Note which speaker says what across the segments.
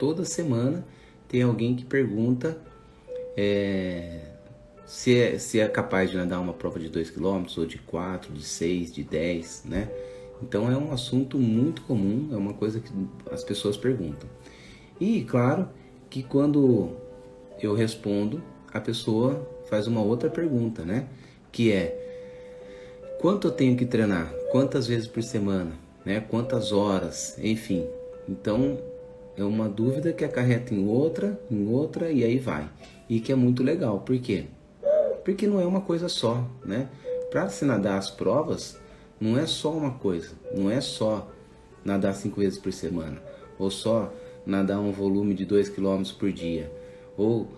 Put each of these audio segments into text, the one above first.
Speaker 1: Toda semana tem alguém que pergunta se é capaz de nadar uma prova de 2 quilômetros, ou de 4, de 6, de 10, né? Então é um assunto muito comum, é uma coisa que as pessoas perguntam. E claro que quando eu respondo, a pessoa faz uma outra pergunta, né? Que é: quanto eu tenho que treinar? Quantas vezes por semana? Né? Quantas horas? Enfim. Então é uma dúvida que acarreta em outra e aí vai. E que é muito legal. Por quê? Porque não é uma coisa só, né? Para se nadar as provas, não é só uma coisa. Não é só nadar 5 vezes por semana. Ou só nadar um volume de 2 quilômetros por dia. Ou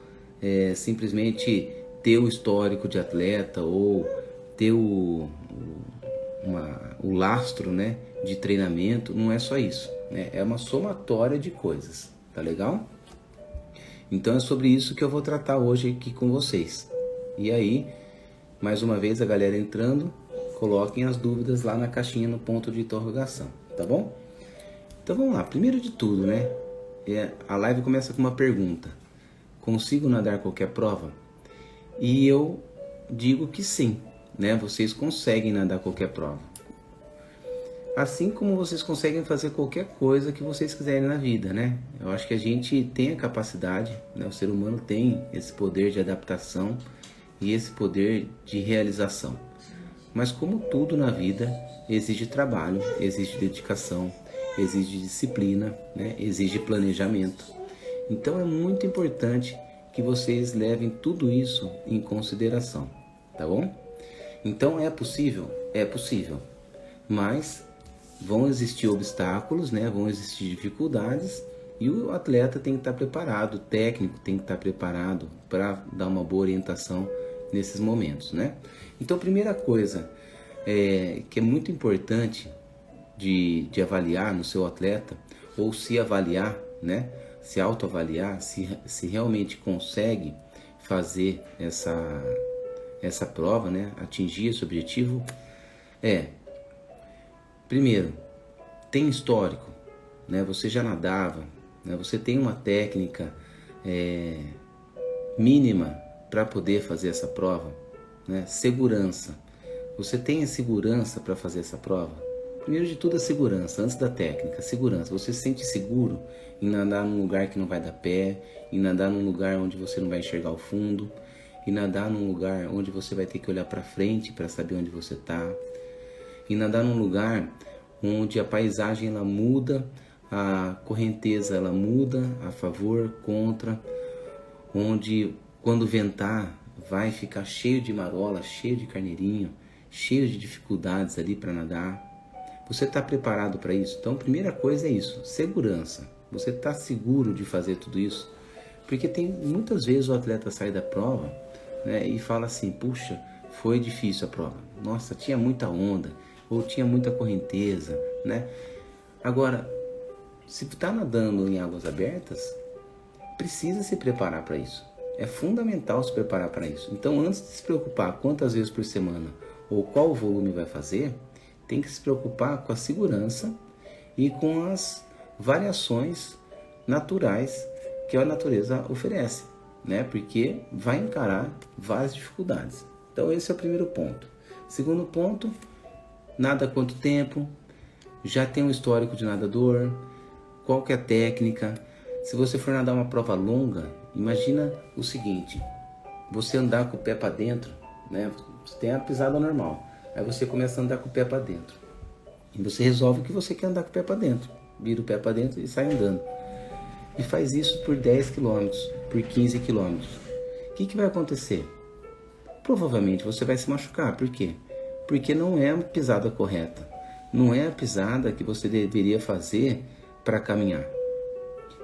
Speaker 1: simplesmente ter o histórico de atleta, ou ter o lastro, né, de treinamento. Não é só isso, né? É uma somatória de coisas, tá legal? Então é sobre isso que eu vou tratar hoje aqui com vocês. E aí, mais uma vez, a galera entrando, coloquem as dúvidas lá na caixinha no ponto de interrogação, tá bom? Então vamos lá, primeiro de tudo, né? A live começa com uma pergunta: consigo nadar qualquer prova? E eu digo que sim, né? Vocês conseguem nadar qualquer prova. Assim como vocês conseguem fazer qualquer coisa que vocês quiserem na vida, né? Eu acho que a gente tem a capacidade, né? O ser humano tem esse poder de adaptação e esse poder de realização. Mas como tudo na vida, exige trabalho, exige dedicação, exige disciplina, né? Exige planejamento. Então é muito importante que vocês levem tudo isso em consideração, tá bom? Então é possível? É possível. Mas vão existir obstáculos, né? Vão existir dificuldades e o atleta tem que estar preparado, o técnico tem que estar preparado para dar uma boa orientação nesses momentos, né? Então, a primeira coisa que é muito importante de avaliar no seu atleta, ou se avaliar, né? Se autoavaliar, se realmente consegue fazer essa prova, né? Atingir esse objetivo, primeiro, tem histórico, né? Você já nadava, né? Você tem uma técnica mínima para poder fazer essa prova, né? Segurança. Você tem a segurança para fazer essa prova? Primeiro de tudo, a segurança, antes da técnica, segurança. Você se sente seguro em nadar num lugar que não vai dar pé, em nadar num lugar onde você não vai enxergar o fundo, em nadar num lugar onde você vai ter que olhar para frente para saber onde você está, e nadar num lugar onde a paisagem ela muda, a correnteza ela muda a favor, contra, onde quando ventar vai ficar cheio de marola, cheio de carneirinho, cheio de dificuldades ali para nadar. Você está preparado para isso? Então, a primeira coisa é isso, segurança. Você está seguro de fazer tudo isso? Porque tem muitas vezes o atleta sai da prova, né, e fala assim: puxa, foi difícil a prova. Nossa, tinha muita onda, ou tinha muita correnteza, né? Agora, se está nadando em águas abertas, precisa se preparar para isso. É fundamental se preparar para isso. Então, antes de se preocupar quantas vezes por semana ou qual o volume vai fazer, tem que se preocupar com a segurança e com as variações naturais que a natureza oferece, né? Porque vai encarar várias dificuldades. Então, esse é o primeiro ponto. Segundo ponto, nada há quanto tempo, já tem um histórico de nadador, qual que é a técnica. Se você for nadar uma prova longa, imagina o seguinte: você andar com o pé para dentro, né? Você tem a pisada normal, aí você começa a andar com o pé para dentro, e você resolve que você quer andar com o pé para dentro, vira o pé para dentro e sai andando, e faz isso por 10 quilômetros, por 15 quilômetros. O que vai acontecer? Provavelmente você vai se machucar. Por quê? Porque não é a pisada correta, não é a pisada que você deveria fazer para caminhar.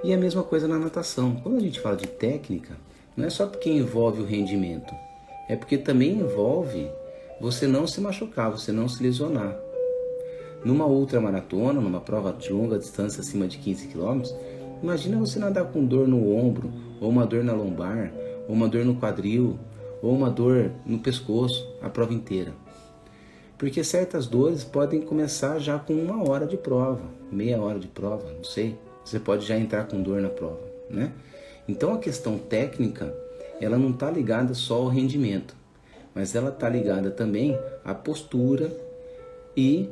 Speaker 1: E a mesma coisa na natação. Quando a gente fala de técnica, não é só porque envolve o rendimento, é porque também envolve você não se machucar, você não se lesionar. Numa ultramaratona, numa prova de longa distância acima de 15 km, imagina você nadar com dor no ombro, ou uma dor na lombar, ou uma dor no quadril, ou uma dor no pescoço, a prova inteira. Porque certas dores podem começar já com 1 hora de prova, meia hora de prova, não sei, você pode já entrar com dor na prova, né? Então a questão técnica, ela não está ligada só ao rendimento, mas ela está ligada também à postura e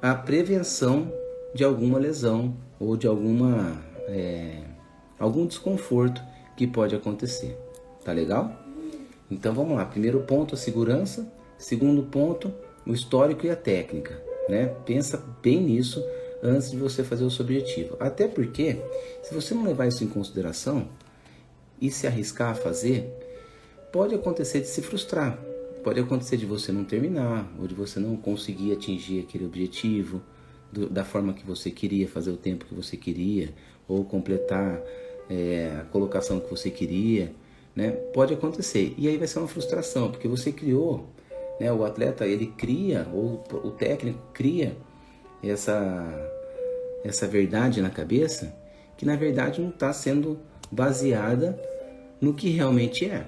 Speaker 1: à prevenção de alguma lesão ou de algum desconforto que pode acontecer. Tá legal? Então vamos lá. Primeiro ponto, a segurança. Segundo ponto, o histórico e a técnica, né? Pensa bem nisso antes de você fazer o seu objetivo. Até porque, se você não levar isso em consideração e se arriscar a fazer, pode acontecer de se frustrar. Pode acontecer de você não terminar, ou de você não conseguir atingir aquele objetivo da forma que você queria, fazer o tempo que você queria, ou completar a colocação que você queria, né? Pode acontecer. E aí vai ser uma frustração, porque você criou, né? O atleta, ele cria, ou o técnico cria essa verdade na cabeça, que na verdade não está sendo baseada no que realmente é.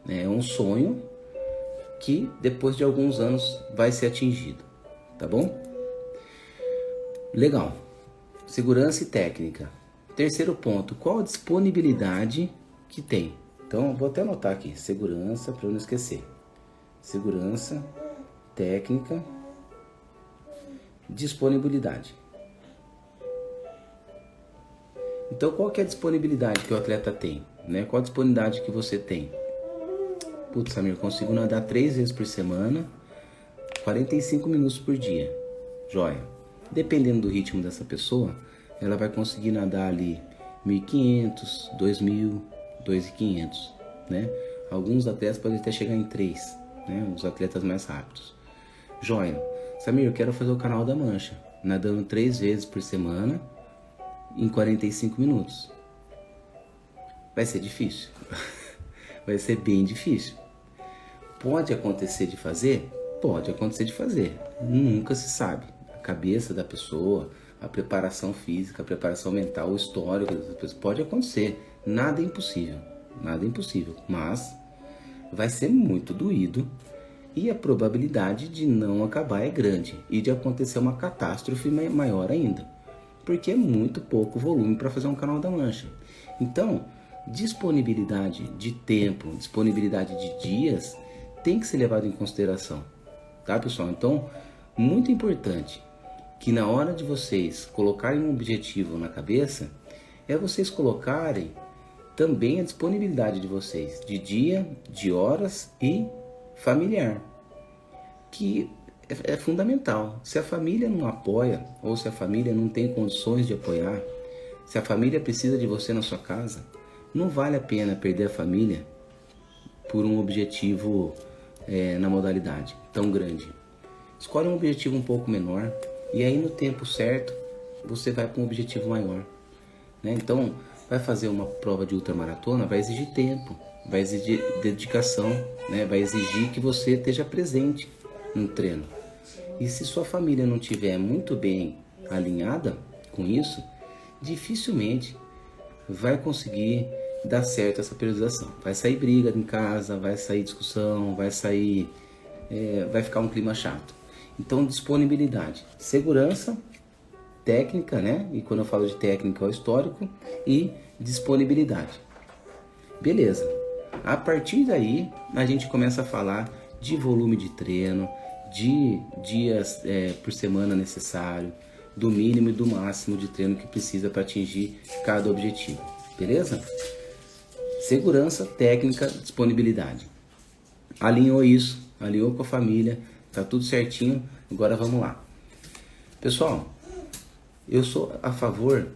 Speaker 1: É um sonho que depois de alguns anos vai ser atingido, tá bom? Legal. Segurança e técnica. Terceiro ponto, qual a disponibilidade que tem? Então, vou até anotar aqui, segurança, para eu não esquecer. Segurança, técnica, disponibilidade. Então, qual que é a disponibilidade que o atleta tem? Né? Qual a disponibilidade que você tem? Putz, Samir, eu consigo nadar 3 vezes por semana, 45 minutos por dia. Joia. Dependendo do ritmo dessa pessoa, ela vai conseguir nadar ali 1.500, 2.000, 2.500, né? Alguns atletas podem até chegar em 3, né? Os atletas mais rápidos. Joia. Samir, eu quero fazer o Canal da Mancha, nadando 3 vezes por semana, em 45 minutos. Vai ser difícil. Vai ser bem difícil. Pode acontecer de fazer? Pode acontecer de fazer. Nunca se sabe. A cabeça da pessoa, a preparação física, a preparação mental, o histórico dessa pessoa, pode acontecer. Nada é impossível. Nada é impossível. Mas vai ser muito doído e a probabilidade de não acabar é grande e de acontecer uma catástrofe maior ainda. Porque é muito pouco volume para fazer um Canal da Mancha. Então, disponibilidade de tempo, disponibilidade de dias tem que ser levado em consideração, tá, pessoal? Então, muito importante que na hora de vocês colocarem um objetivo na cabeça, é vocês colocarem também a disponibilidade de vocês, de dia, de horas e familiar, que é fundamental. Se a família não apoia, ou se a família não tem condições de apoiar, se a família precisa de você na sua casa, não vale a pena perder a família por um objetivo na modalidade tão grande. Escolhe um objetivo um pouco menor e aí no tempo certo você vai para um objetivo maior, né? Então, vai fazer uma prova de ultramaratona, vai exigir tempo, vai exigir dedicação, né? Vai exigir que você esteja presente no treino. E se sua família não estiver muito bem alinhada com isso, dificilmente vai conseguir dar certo essa periodização. Vai sair briga em casa, vai sair discussão, vai ficar um clima chato. Então, disponibilidade, segurança, técnica, né? E quando eu falo de técnica é o histórico, e disponibilidade. Beleza. A partir daí, a gente começa a falar de volume de treino, de dias por semana necessário, do mínimo e do máximo de treino que precisa para atingir cada objetivo. Beleza? Segurança, técnica, disponibilidade. Alinhou isso, alinhou com a família, tá tudo certinho. Agora vamos lá. Pessoal, eu sou a favor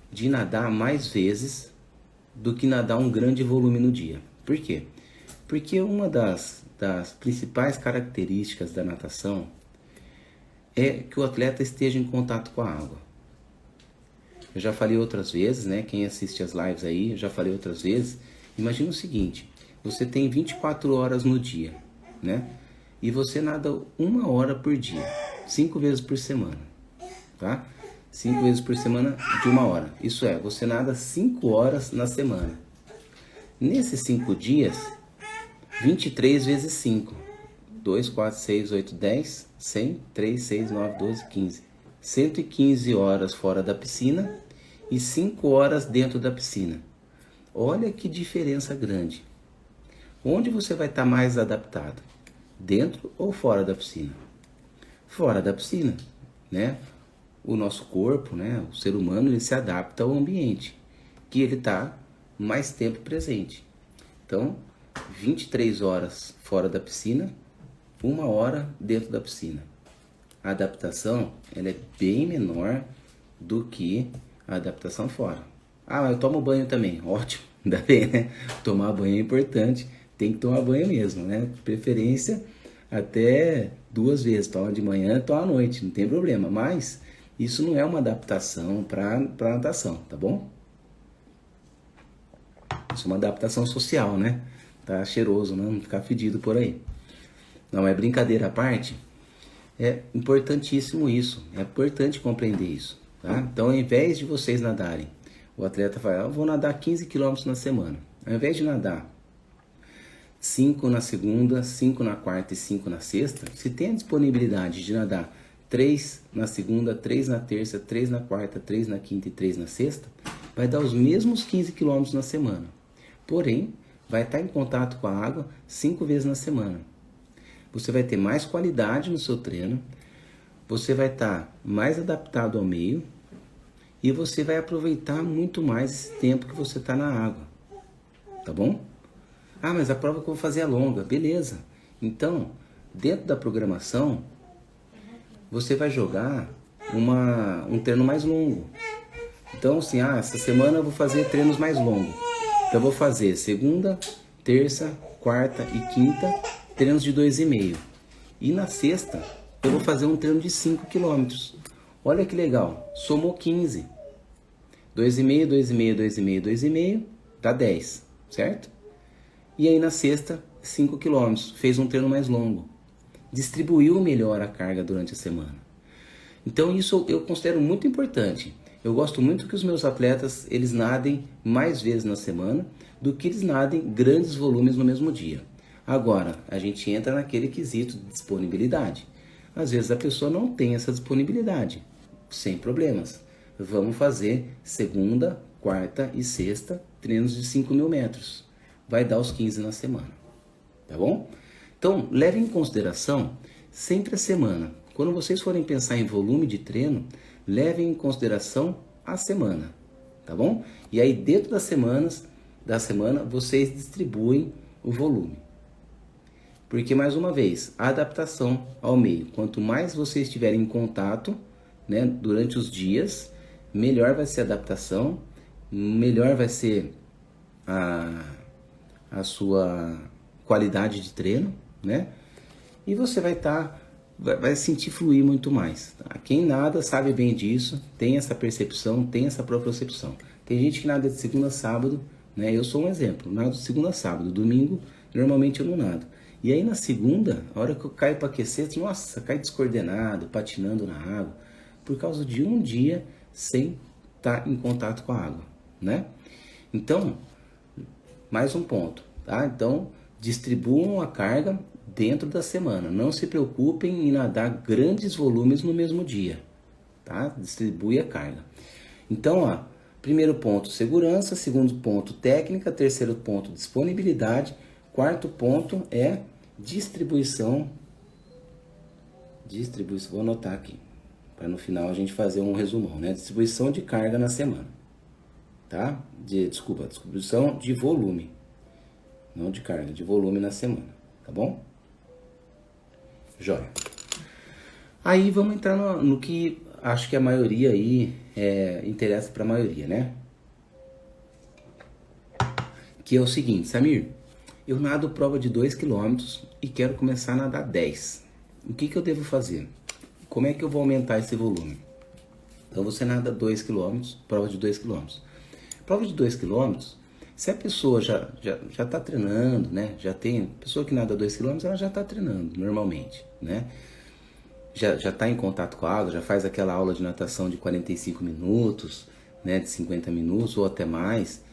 Speaker 1: de nadar mais vezes do que nadar um grande volume no dia. Por quê? Porque uma das principais características da natação é que o atleta esteja em contato com a água. Eu já falei outras vezes, né? Quem assiste as lives aí, eu já falei outras vezes. Imagina o seguinte, você tem 24 horas no dia, né? E você nada 1 hora por dia, 5 vezes por semana, tá? 5 vezes por semana de 1 hora. Isso é, você nada 5 horas na semana. Nesses 5 dias, 23 vezes 5. 2, 4, 6, 8, 10, 100, 3, 6, 9, 12, 15. 115 horas fora da piscina e 5 horas dentro da piscina. Olha que diferença grande. Onde você vai estar mais adaptado? Dentro ou fora da piscina? Fora da piscina, né? O nosso corpo, né? O ser humano, ele se adapta ao ambiente que ele está mais tempo presente. Então, 23 horas fora da piscina, 1 hora dentro da piscina. A adaptação, ela é bem menor do que a adaptação fora. Ah, mas eu tomo banho também. Ótimo, ainda bem, né? Tomar banho é importante, tem que tomar banho mesmo, né? De preferência até 2 vezes, toma de manhã, toma à noite, não tem problema. Mas isso não é uma adaptação para natação, tá bom? Isso é uma adaptação social, né? Tá cheiroso, né? Não ficar fedido por aí. Não, é brincadeira à parte. É importantíssimo isso. É importante compreender isso, tá? Então, ao invés de vocês nadarem, o atleta fala, eu vou nadar 15 quilômetros na semana. Ao invés de nadar 5 na segunda, 5 na quarta e 5 na sexta, se tem a disponibilidade de nadar 3 na segunda, 3 na terça, 3 na quarta, 3 na quinta e 3 na sexta, vai dar os mesmos 15 quilômetros na semana. Porém, vai estar em contato com a água 5 vezes na semana. Você vai ter mais qualidade no seu treino, você vai estar mais adaptado ao meio e você vai aproveitar muito mais esse tempo que você está na água. Tá bom? Ah, mas a prova que eu vou fazer é longa. Beleza. Então, dentro da programação, você vai jogar um treino mais longo. Então, assim, essa semana eu vou fazer treinos mais longos. Então, eu vou fazer segunda, terça, quarta e quinta, treinos de 2,5. E na sexta, eu vou fazer um treino de 5 quilômetros. Olha que legal. Somou 15. 2,5, 2,5, 2,5, 2,5, dá 10, certo? E aí na sexta, 5 quilômetros. Fez um treino mais longo. Distribuiu melhor a carga durante a semana. Então isso eu considero muito importante. Eu gosto muito que os meus atletas, eles nadem mais vezes na semana do que eles nadem grandes volumes no mesmo dia. Agora, a gente entra naquele quesito de disponibilidade. Às vezes a pessoa não tem essa disponibilidade, sem problemas. Vamos fazer segunda, quarta e sexta treinos de 5.000 metros. Vai dar os 15 na semana, tá bom? Então, leve em consideração sempre a semana. Quando vocês forem pensar em volume de treino, levem em consideração a semana, tá bom? E aí, dentro da semana, vocês distribuem o volume. Porque, mais uma vez, a adaptação ao meio. Quanto mais vocês estiverem em contato, né, durante os dias, melhor vai ser a adaptação, melhor vai ser a sua qualidade de treino, né? E você vai sentir fluir muito mais. Tá? Quem nada sabe bem disso, tem essa percepção, tem essa propriocepção. Tem gente que nada de segunda a sábado, né? Eu sou um exemplo, nado de segunda a sábado, domingo normalmente eu não nado. E aí na segunda, a hora que eu caio para aquecer, nossa, cai descoordenado, patinando na água, por causa de um dia sem estar em contato com a água, né? Então, mais um ponto, tá? Então, distribuam a carga dentro da semana. Não se preocupem em nadar grandes volumes no mesmo dia, tá? Distribui a carga. Então, primeiro ponto, segurança. Segundo ponto, técnica. Terceiro ponto, disponibilidade. Quarto ponto é distribuição. Vou anotar aqui, para no final a gente fazer um resumão, né? Distribuição de carga na semana, tá? Distribuição de volume, não de carga, de volume na semana, tá bom? Jóia. Aí vamos entrar no que acho que a maioria aí interessa para a maioria, né? Que é o seguinte, Samir, eu nado prova de 2 km e quero começar a nadar 10. O que eu devo fazer? Como é que eu vou aumentar esse volume? Então você nada 2 km, prova de 2 km. Prova de 2 km, se a pessoa já está treinando, né? Pessoa que nada 2 km, ela já está treinando normalmente, né? Já está em contato com a água, já faz aquela aula de natação de 45 minutos, né? De 50 minutos ou até mais.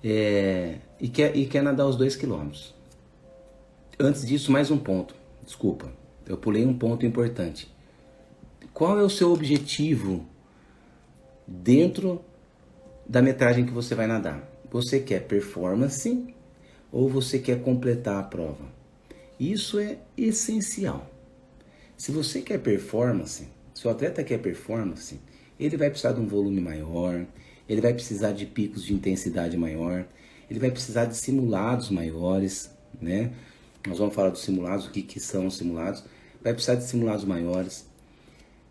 Speaker 1: E quer nadar os 2 km. Antes disso, mais um ponto. Desculpa, eu pulei um ponto importante. Qual é o seu objetivo dentro da metragem que você vai nadar. Você quer performance ou você quer completar a prova? Isso é essencial. Se você quer performance, se o atleta quer performance, ele vai precisar de um volume maior, ele vai precisar de picos de intensidade maior, ele vai precisar de simulados maiores, né? Nós vamos falar dos simulados, o que são os simulados. Vai precisar de simulados maiores.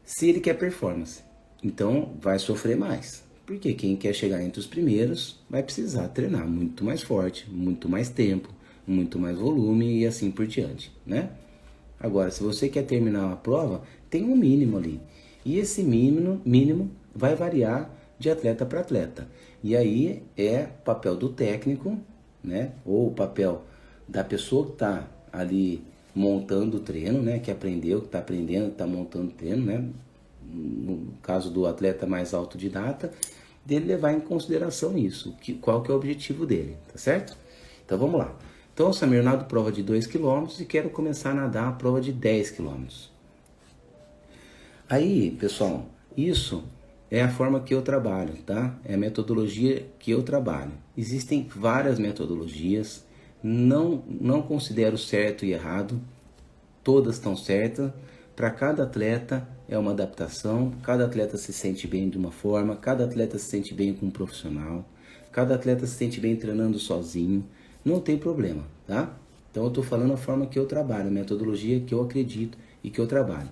Speaker 1: Se ele quer performance, então vai sofrer mais. Porque quem quer chegar entre os primeiros vai precisar treinar muito mais forte, muito mais tempo, muito mais volume e assim por diante, né? Agora, se você quer terminar a prova, tem um mínimo ali. E esse mínimo vai variar de atleta para atleta. E aí é papel do técnico, né? Ou o papel da pessoa que está ali montando o treino, né? Que aprendeu, que está aprendendo, que está montando o treino, né? No caso do atleta mais autodidata, dele levar em consideração isso, qual que é o objetivo dele, tá certo? Então vamos lá. Então, Samir, nado prova de 2 km e quero começar a nadar a prova de 10 km. Aí, pessoal, isso é a forma que eu trabalho, tá? É a metodologia que eu trabalho. Existem várias metodologias, não considero certo e errado, todas estão certas. Para cada atleta é uma adaptação, cada atleta se sente bem de uma forma, cada atleta se sente bem com um profissional, cada atleta se sente bem treinando sozinho, não tem problema, tá? Então eu estou falando a forma que eu trabalho, a metodologia que eu acredito e que eu trabalho.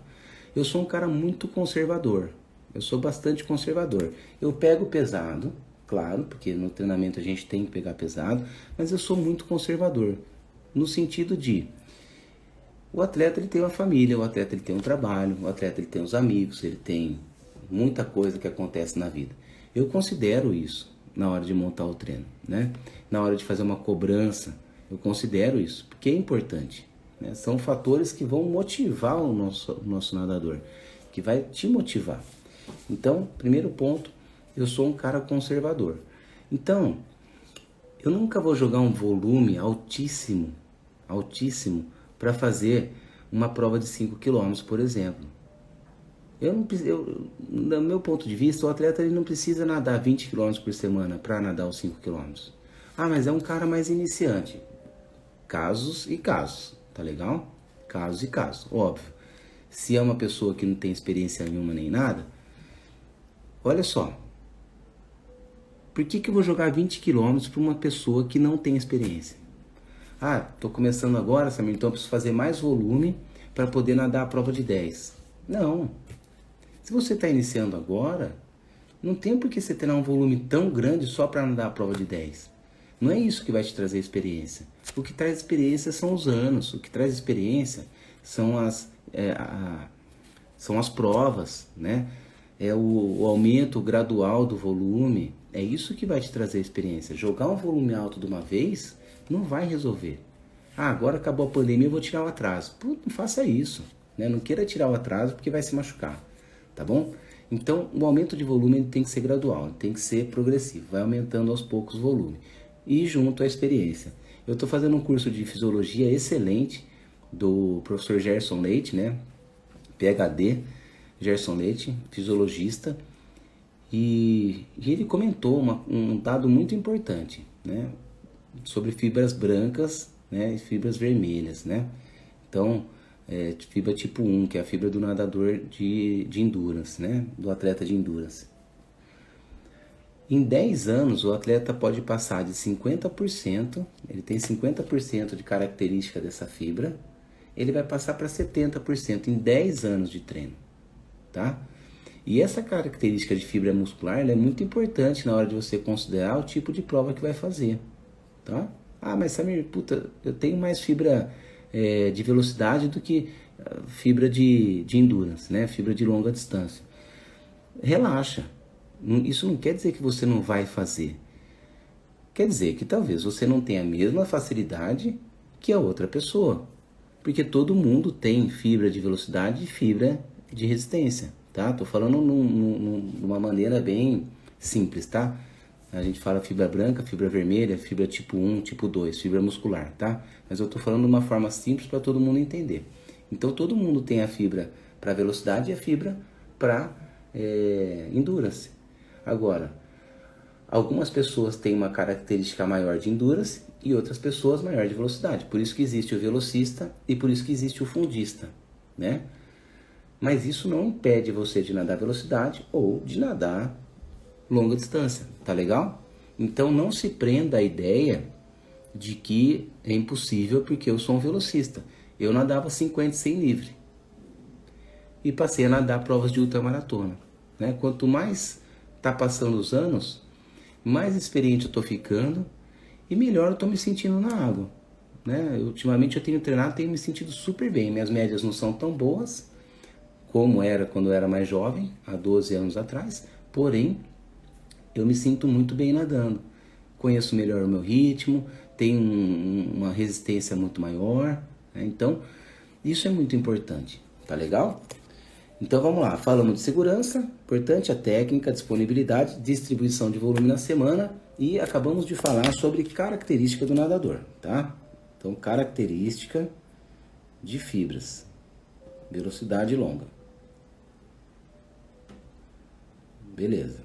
Speaker 1: Eu sou um cara muito conservador, eu sou bastante conservador. Eu pego pesado, claro, porque no treinamento a gente tem que pegar pesado, mas eu sou muito conservador, no sentido de o atleta ele tem uma família, o atleta ele tem um trabalho, o atleta ele tem os amigos, ele tem muita coisa que acontece na vida. Eu considero isso na hora de montar o treino, né? Na hora de fazer uma cobrança, eu considero isso, porque é importante, né? São fatores que vão motivar o nosso nadador, que vai te motivar. Então, primeiro ponto, eu sou um cara conservador. Então, eu nunca vou jogar um volume altíssimo para fazer uma prova de 5 km, por exemplo. No meu ponto de vista, o atleta ele não precisa nadar 20 km por semana para nadar os 5 km. Ah, mas é um cara mais iniciante. Casos e casos, tá legal? Casos e casos, óbvio. Se é uma pessoa que não tem experiência nenhuma nem nada, olha só. Por que eu vou jogar 20 km para uma pessoa que não tem experiência? Ah, estou começando agora, Samir, então eu preciso fazer mais volume para poder nadar a prova de 10. Não. Se você está iniciando agora, não tem por que você ter um volume tão grande só para nadar a prova de 10. Não é isso que vai te trazer experiência. O que traz experiência são os anos. O que traz experiência são as provas, né? É o aumento gradual do volume. É isso que vai te trazer experiência. Jogar um volume alto de uma vez não vai resolver. Ah, agora acabou a pandemia, eu vou tirar o atraso. Pô, não faça isso, né? Não queira tirar o atraso porque vai se machucar, tá bom? Então, o aumento de volume ele tem que ser gradual, ele tem que ser progressivo, vai aumentando aos poucos o volume. E junto à experiência. Eu estou fazendo um curso de fisiologia excelente do professor Gerson Leite, né? PhD, Gerson Leite, fisiologista. E ele comentou um dado muito importante, né? Sobre fibras brancas, né? E fibras vermelhas, né? Então, fibra tipo 1, que é a fibra do nadador de endurance, né? Do atleta de endurance. Em 10 anos, o atleta pode passar de 50%, ele tem 50% de característica dessa fibra, ele vai passar para 70% em 10 anos de treino, tá? E essa característica de fibra muscular ela é muito importante na hora de você considerar o tipo de prova que vai fazer, tá? Ah, mas Samir, puta, eu tenho mais fibra de velocidade do que fibra de endurance, né? Fibra de longa distância. Relaxa. Isso não quer dizer que você não vai fazer. Quer dizer que talvez você não tenha a mesma facilidade que a outra pessoa. Porque todo mundo tem fibra de velocidade e fibra de resistência, tá? Tô falando numa maneira bem simples, tá? A gente fala fibra branca, fibra vermelha, fibra tipo 1, tipo 2, fibra muscular, tá? Mas eu tô falando de uma forma simples para todo mundo entender. Então todo mundo tem a fibra para velocidade e a fibra para endurance. Agora, Algumas pessoas têm uma característica maior de endurance e outras pessoas maior de velocidade. Por isso que existe o velocista e por isso que existe o fundista, né? Mas isso não impede você de nadar velocidade ou de nadar longa distância, tá legal? Então não se prenda à ideia de que é impossível porque eu sou um velocista. Eu nadava 50 e 100 livre e passei a nadar provas de ultramaratona, né? Quanto mais tá passando os anos, mais experiente eu tô ficando e melhor eu tô me sentindo na água, né? Ultimamente eu tenho treinado, tenho me sentido super bem. Minhas médias não são tão boas como era quando eu era mais jovem, há 12 anos atrás, porém eu me sinto muito bem nadando. Conheço melhor o meu ritmo, tenho uma resistência muito maior, né? Então isso é muito importante, tá legal? Então vamos lá, falamos de segurança, importante a técnica, disponibilidade, distribuição de volume na semana e acabamos de falar sobre característica do nadador, tá? Então característica de fibras, velocidade longa. Beleza.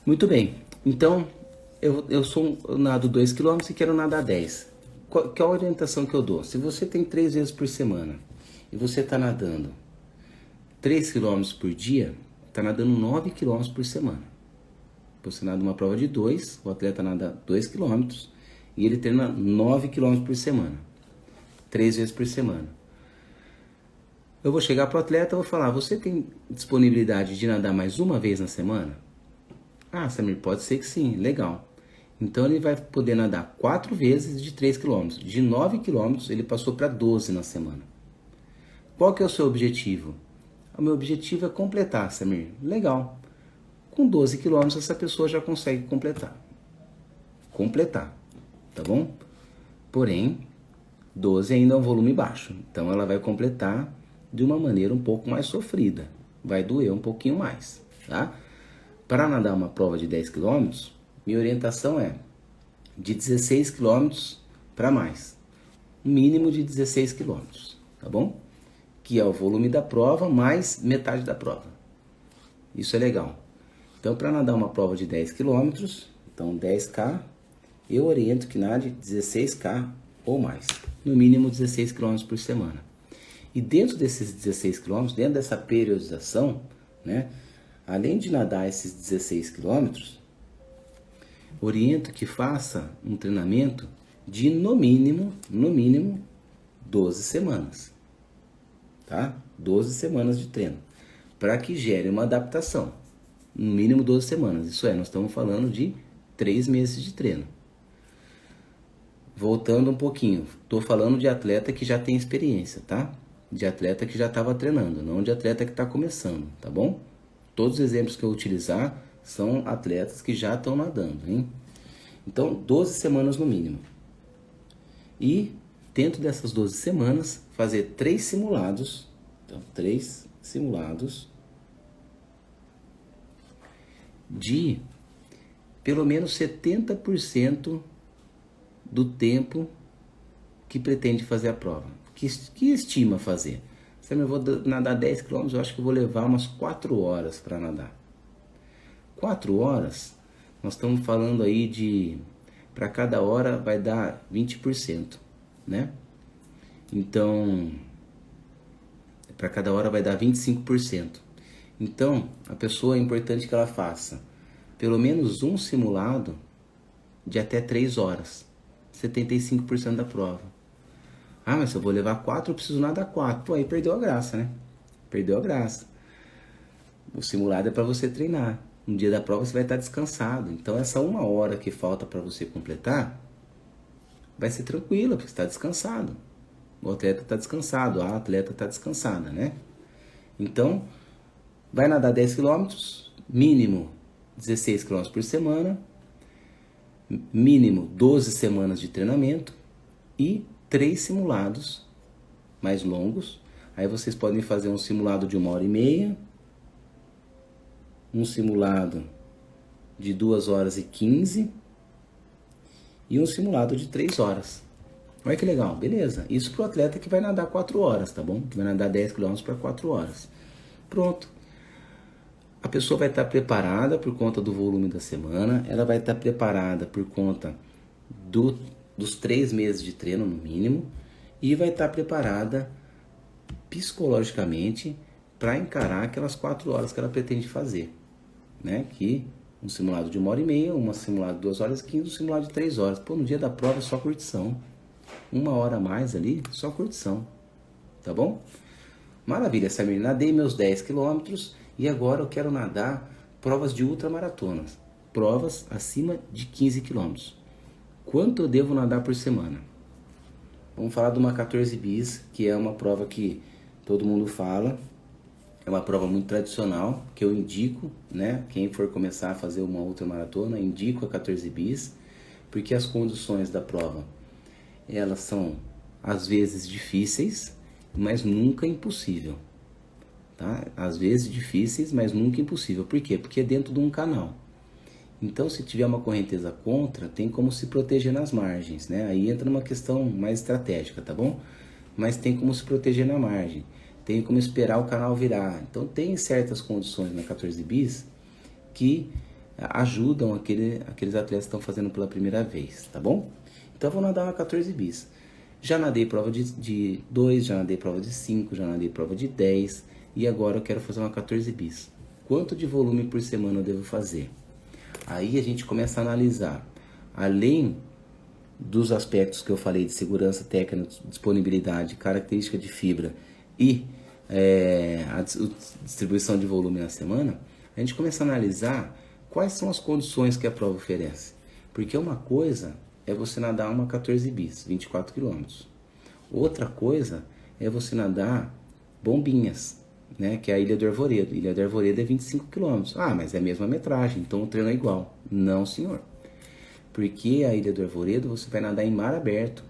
Speaker 1: Muito bem, então eu nado 2 km e quero nadar 10. Qual é a orientação que eu dou? Se você tem 3 vezes por semana e você está nadando 3 km por dia, está nadando 9 km por semana. Você nada uma prova de 2, o atleta nada 2 km e ele treina 9 km por semana. 3 vezes por semana. Eu vou chegar para o atleta e vou falar, você tem disponibilidade de nadar mais uma vez na semana? Ah, Samir, pode ser que sim, legal. Então ele vai poder nadar 4 vezes de 3 km. De 9 km ele passou para 12 na semana. Qual que é o seu objetivo? O meu objetivo é completar, Samir. Legal. Com 12 km essa pessoa já consegue completar. Completar, tá bom? Porém, 12 ainda é um volume baixo. Então ela vai completar de uma maneira um pouco mais sofrida. Vai doer um pouquinho mais, tá? Para nadar uma prova de 10 km, minha orientação é de 16 km para mais. Um mínimo de 16 km, tá bom? Que é o volume da prova mais metade da prova. Isso é legal. Então, para nadar uma prova de 10 km, então 10K, eu oriento que nade 16K ou mais. No mínimo 16 km por semana. E dentro desses 16 km, dentro dessa periodização, né, além de nadar esses 16 km, oriento que faça um treinamento de no mínimo 12 semanas. Tá? 12 semanas de treino. Para que gere uma adaptação. No mínimo 12 semanas. Isso é, nós estamos falando de 3 meses de treino. Voltando um pouquinho. Estou falando de atleta que já tem experiência, tá? De atleta que já estava treinando, não de atleta que está começando, tá bom? Todos os exemplos que eu utilizar são atletas que já estão nadando, hein? Então, 12 semanas no mínimo. E, dentro dessas 12 semanas, fazer 3 simulados. Então, 3 simulados de pelo menos 70% do tempo que pretende fazer a prova. Que estima fazer? Se eu vou nadar 10 km, eu acho que eu vou levar umas 4 horas para nadar. 4 horas, nós estamos falando aí de... Para cada hora vai dar 20%, né? Então, para cada hora vai dar 25%. Então, a pessoa é importante que ela faça pelo menos um simulado de até 3 horas. 75% da prova. Ah, mas se eu vou levar 4, eu preciso nadar 4. Pô, aí perdeu a graça, né? Perdeu a graça. O simulado é para você treinar. No dia da prova você vai estar descansado. Então essa 1 hora que falta para você completar, vai ser tranquila, porque você está descansado. O atleta está descansado, a atleta está descansada, né? Então, vai nadar 10 km, mínimo 16 km por semana, mínimo 12 semanas de treinamento e 3 simulados mais longos. Aí vocês podem fazer um simulado de 1h30, um simulado de 2h15 e um simulado de 3 horas. Olha que legal, beleza. Isso para o atleta que vai nadar 4 horas, tá bom? Que vai nadar 10 km para 4 horas. Pronto. A pessoa vai estar preparada por conta do volume da semana, ela vai estar preparada por conta dos 3 meses de treino no mínimo, e vai estar preparada psicologicamente para encarar aquelas 4 horas que ela pretende fazer, né? Que um simulado de 1h30, um simulado de 2h15, um simulado de 3 horas. Pô, no dia da prova é só curtição. 1 hora a mais ali, só curtição. Tá bom? Maravilha, Samir. Nadei meus 10 quilômetros e agora eu quero nadar provas de ultramaratonas. Provas acima de 15 quilômetros. Quanto eu devo nadar por semana? Vamos falar de uma 14 bis, que é uma prova que todo mundo fala. É uma prova muito tradicional, que eu indico, né? Quem for começar a fazer uma ultramaratona, indico a 14 bis, porque as condições da prova, elas são às vezes difíceis, mas nunca impossível, tá? Às vezes difíceis, mas nunca impossível. Por quê? Porque é dentro de um canal. Então, se tiver uma correnteza contra, tem como se proteger nas margens, né? Aí entra numa questão mais estratégica, tá bom? Mas tem como se proteger na margem. Tem como esperar o canal virar. Então, tem certas condições na 14 bis que ajudam aqueles atletas que estão fazendo pela primeira vez, tá bom? Então, eu vou nadar uma 14 bis. Já nadei prova de 2, já nadei prova de 5, já nadei prova de 10 e agora eu quero fazer uma 14 bis. Quanto de volume por semana eu devo fazer? Aí a gente começa a analisar, além dos aspectos que eu falei de segurança técnica, disponibilidade, característica de fibra e a distribuição de volume na semana, a gente começa a analisar quais são as condições que a prova oferece. Porque uma coisa é você nadar uma 14 bis, 24 quilômetros. Outra coisa é você nadar bombinhas, né, que é a Ilha do Arvoredo. Ilha do Arvoredo é 25 quilômetros. Ah, mas é a mesma metragem, então o treino é igual. Não, senhor. Porque a Ilha do Arvoredo você vai nadar em mar aberto.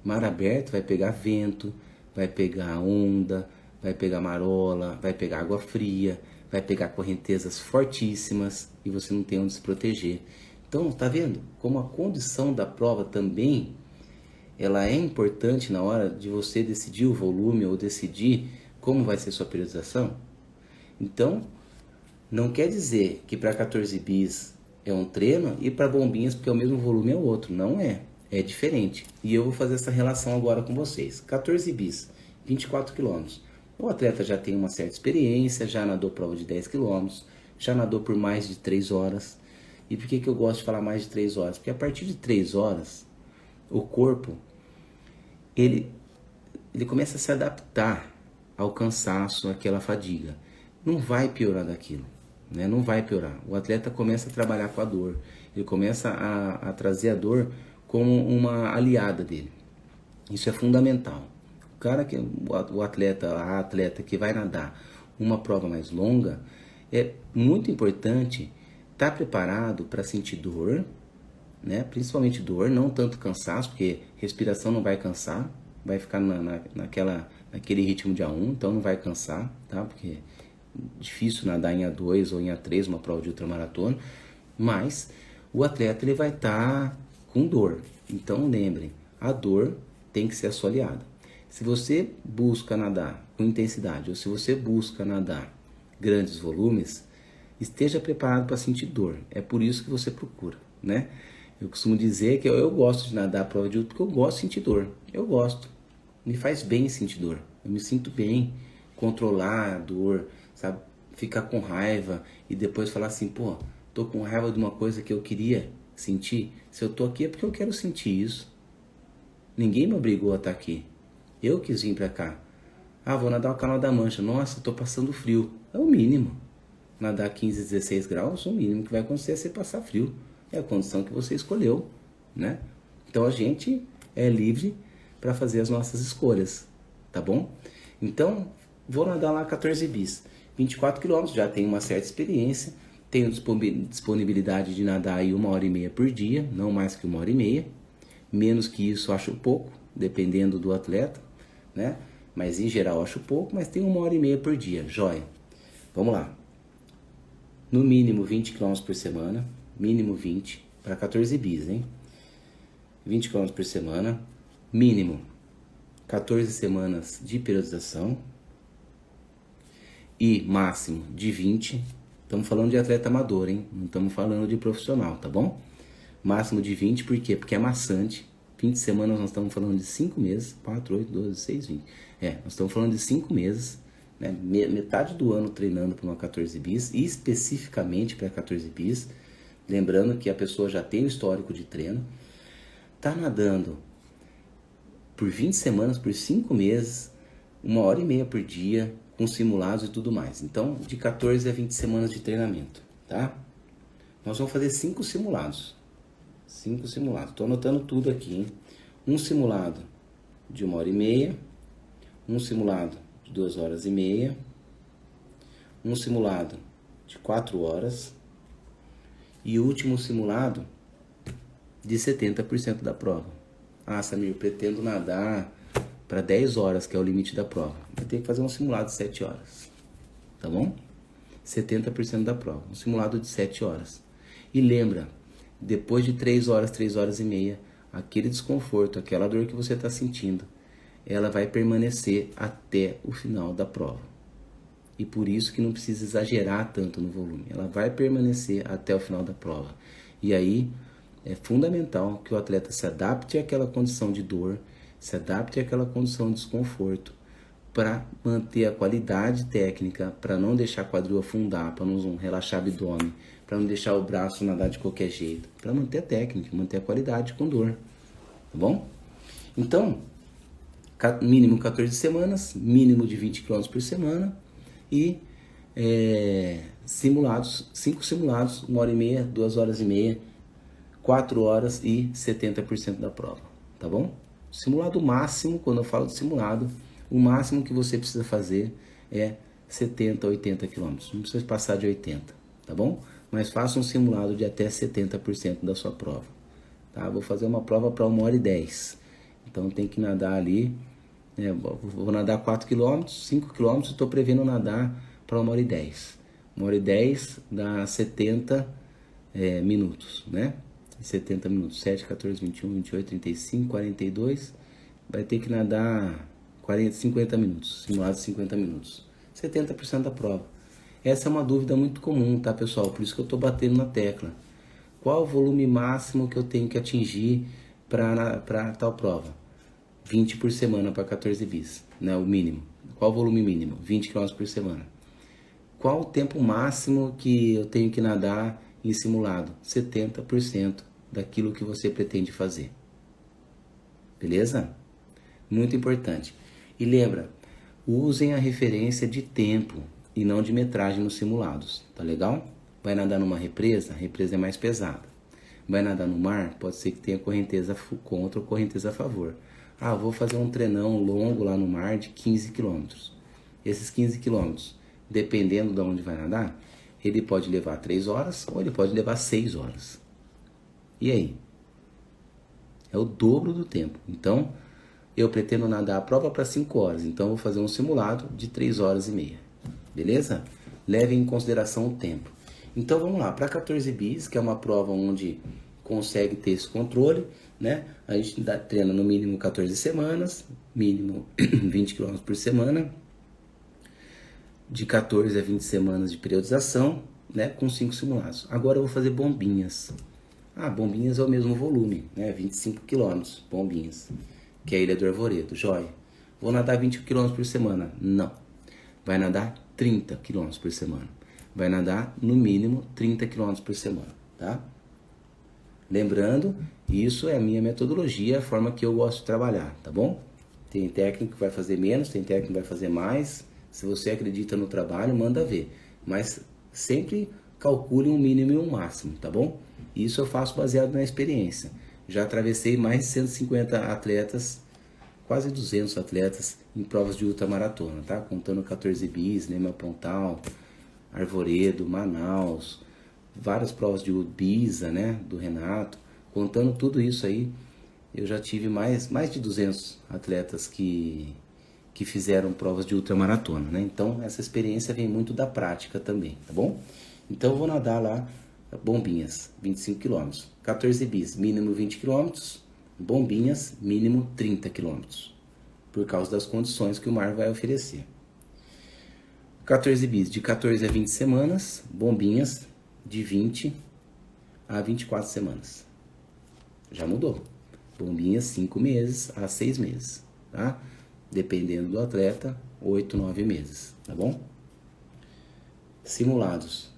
Speaker 1: Mar aberto vai pegar vento, vai pegar onda, vai pegar marola, vai pegar água fria, vai pegar correntezas fortíssimas e você não tem onde se proteger. Então, tá vendo como a condição da prova também ela é importante na hora de você decidir o volume ou decidir como vai ser sua periodização? Então, não quer dizer que para 14 bis é um treino e para bombinhas, porque é o mesmo volume, é o outro. Não é. É diferente. E eu vou fazer essa relação agora com vocês. 14 bis, 24 quilômetros. O atleta já tem uma certa experiência, já nadou prova de 10 quilômetros, já nadou por mais de 3 horas. E por que eu gosto de falar mais de 3 horas? Porque a partir de 3 horas, o corpo, ele começa a se adaptar ao cansaço, àquela fadiga. Não vai piorar daquilo, né? Não vai piorar. O atleta começa a trabalhar com a dor. Ele começa a trazer a dor como uma aliada dele. Isso é fundamental. O cara que o atleta, a atleta que vai nadar uma prova mais longa, é muito importante estar preparado para sentir dor, né? Principalmente dor, não tanto cansaço, porque respiração não vai cansar, vai ficar naquele ritmo de A1, então não vai cansar, tá? Porque é difícil nadar em A2 ou em A3, uma prova de ultramaratona, mas o atleta ele vai estar com dor. Então lembrem, a dor tem que ser a sua aliada. Se você busca nadar com intensidade ou se você busca nadar grandes volumes, esteja preparado para sentir dor. É por isso que você procura, né? Eu costumo dizer que eu gosto de nadar a prova de ultra porque eu gosto de sentir dor. Eu gosto. Me faz bem sentir dor. Eu me sinto bem. Controlar a dor, sabe? Ficar com raiva e depois falar assim, pô, tô com raiva de uma coisa que eu queria sentir. Se eu tô aqui é porque eu quero sentir isso. Ninguém me obrigou a estar aqui. Eu quis vir pra cá. Ah, vou nadar o Canal da Mancha. Nossa, tô passando frio. É o mínimo. Nadar 15, 16 graus, o mínimo que vai acontecer é você passar frio. É a condição que você escolheu, né? Então a gente é livre para fazer as nossas escolhas, tá bom? Então, vou nadar lá 14 bis. 24 quilômetros, já tenho uma certa experiência. Tenho disponibilidade de nadar aí 1h30 por dia, não mais que 1h30. Menos que isso, acho pouco, dependendo do atleta, né? Mas em geral acho pouco, mas tenho 1h30 por dia, joia. Vamos lá. No mínimo 20 km por semana, mínimo 20, para 14 bis, hein? 20 km por semana, mínimo 14 semanas de periodização e máximo de 20, Estamos falando de atleta amador, hein? Não estamos falando de profissional, tá bom? Máximo de 20, por quê? Porque é maçante. 20 semanas nós estamos falando de 5 meses. 4, 8, 12, 6, 20. Nós estamos falando de 5 meses. Né? Metade do ano treinando para uma 14 bis, e especificamente para 14 bis. Lembrando que a pessoa já tem o histórico de treino. Tá nadando por 20 semanas, por 5 meses, 1h30 por dia, com simulados e tudo mais. Então, de 14 a 20 semanas de treinamento, tá? Nós vamos fazer 5 simulados. 5 simulados. Estou anotando tudo aqui, hein? Um simulado de 1h30, um simulado de 2h30, um simulado de 4 horas e o último simulado de 70% da prova. Ah, Samir, pretendo nadar para 10 horas, que é o limite da prova. Vai ter que fazer um simulado de 7 horas, tá bom? 70% da prova, um simulado de 7 horas. E lembra, depois de 3 horas, 3 horas e meia, aquele desconforto, aquela dor que você está sentindo, ela vai permanecer até o final da prova. E por isso que não precisa exagerar tanto no volume. Ela vai permanecer até o final da prova. E aí é fundamental que o atleta se adapte àquela condição de dor, se adapte àquela condição de desconforto, para manter a qualidade técnica, para não deixar a quadril afundar, para não relaxar o abdômen, para não deixar o braço nadar de qualquer jeito, para manter a técnica, manter a qualidade com dor, tá bom? Então, mínimo 14 semanas, mínimo de 20 km por semana e simulados, 5 simulados, 1h30, 2h30, 4 horas e 70% da prova, tá bom? Simulado máximo, quando eu falo de simulado, o máximo que você precisa fazer é 70, 80 km. Não precisa passar de 80, tá bom? Mas faça um simulado de até 70% da sua prova, tá? Vou fazer uma prova para 1h10. Então tem que nadar ali, vou nadar 4 km, 5 km, estou prevendo nadar para 1h10. 1h10 dá 70 minutos, né? 70 minutos, 7, 14, 21, 28, 35, 42, vai ter que nadar 40, 50 minutos, simulado 50 minutos, 70% da prova. Essa é uma dúvida muito comum, tá, pessoal? Por isso que eu estou batendo na tecla. Qual o volume máximo que eu tenho que atingir para tal prova? 20 por semana para 14 bis, né? O mínimo. Qual o volume mínimo? 20 km por semana. Qual o tempo máximo que eu tenho que nadar em simulado? 70% daquilo que você pretende fazer. Beleza? Muito importante. E lembra, usem a referência de tempo e não de metragem nos simulados, tá legal? Vai nadar numa represa? A represa é mais pesada. Vai nadar no mar? Pode ser que tenha correnteza contra ou correnteza a favor. Ah, vou fazer um treinão longo lá no mar de 15 km. Esses 15 km, dependendo de onde vai nadar, ele pode levar 3 horas ou ele pode levar 6 horas. E aí? É o dobro do tempo. Então, eu pretendo nadar a prova para 5 horas. Então, eu vou fazer um simulado de 3 horas e meia. Beleza? Levem em consideração o tempo. Então, vamos lá. Para 14 bis, que é uma prova onde consegue ter esse controle, né? A gente treina no mínimo 14 semanas, mínimo 20 km por semana, de 14 a 20 semanas de periodização, né? Com 5 simulados. Agora eu vou fazer bombinhas. Ah, bombinhas é o mesmo volume, né? 25 km, bombinhas, que é a Ilha do Arvoredo. Joia. Vou nadar 20 km por semana? Não. Vai nadar 30 km por semana. Vai nadar no mínimo 30 km por semana, tá? Lembrando, isso é a minha metodologia, a forma que eu gosto de trabalhar, tá bom? Tem técnico que vai fazer menos, tem técnico que vai fazer mais. Se você acredita no trabalho, manda ver. Mas sempre calcule um mínimo e um máximo, tá bom? Isso eu faço baseado na experiência. Já atravessei mais de 150 atletas, quase 200 atletas em provas de ultramaratona, tá? Contando 14 bis, Leme Pontal, Arvoredo, Manaus, várias provas de Ibiza, né? Do Renato. Contando tudo isso aí, eu já tive mais de 200 atletas que fizeram provas de ultramaratona, né? Então, essa experiência vem muito da prática também, tá bom? Então, eu vou nadar lá bombinhas, 25 km. 14 bis, mínimo 20 km. Bombinhas, mínimo 30 km. Por causa das condições que o mar vai oferecer. 14 bis, de 14 a 20 semanas. Bombinhas, de 20 a 24 semanas. Já mudou. Bombinhas, 5 meses a 6 meses, tá? Dependendo do atleta, 8, 9 meses, tá bom? Simulados,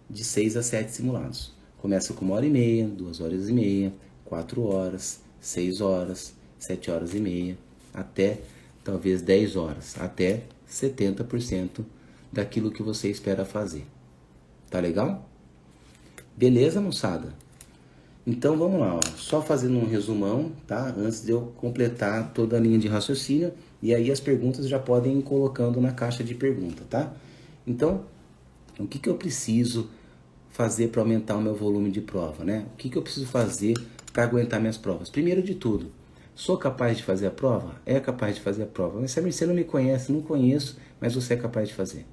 Speaker 1: de 6 a 7 simulados. Começa com 1h30, 2h30, 4 horas, 6 horas, 7 horas e meia, até talvez 10 horas, até 70% daquilo que você espera fazer. Tá legal? Beleza, moçada? Então vamos lá, ó. Só fazendo um resumão, tá? Antes de eu completar toda a linha de raciocínio, e aí as perguntas já podem ir colocando na caixa de pergunta, tá? Então, o que eu preciso fazer para aumentar o meu volume de prova, né? O que eu preciso fazer para aguentar minhas provas? Primeiro de tudo, sou capaz de fazer a prova? É capaz de fazer a prova. Mas Samir, você não me conhece? Não conheço, mas você é capaz de fazer.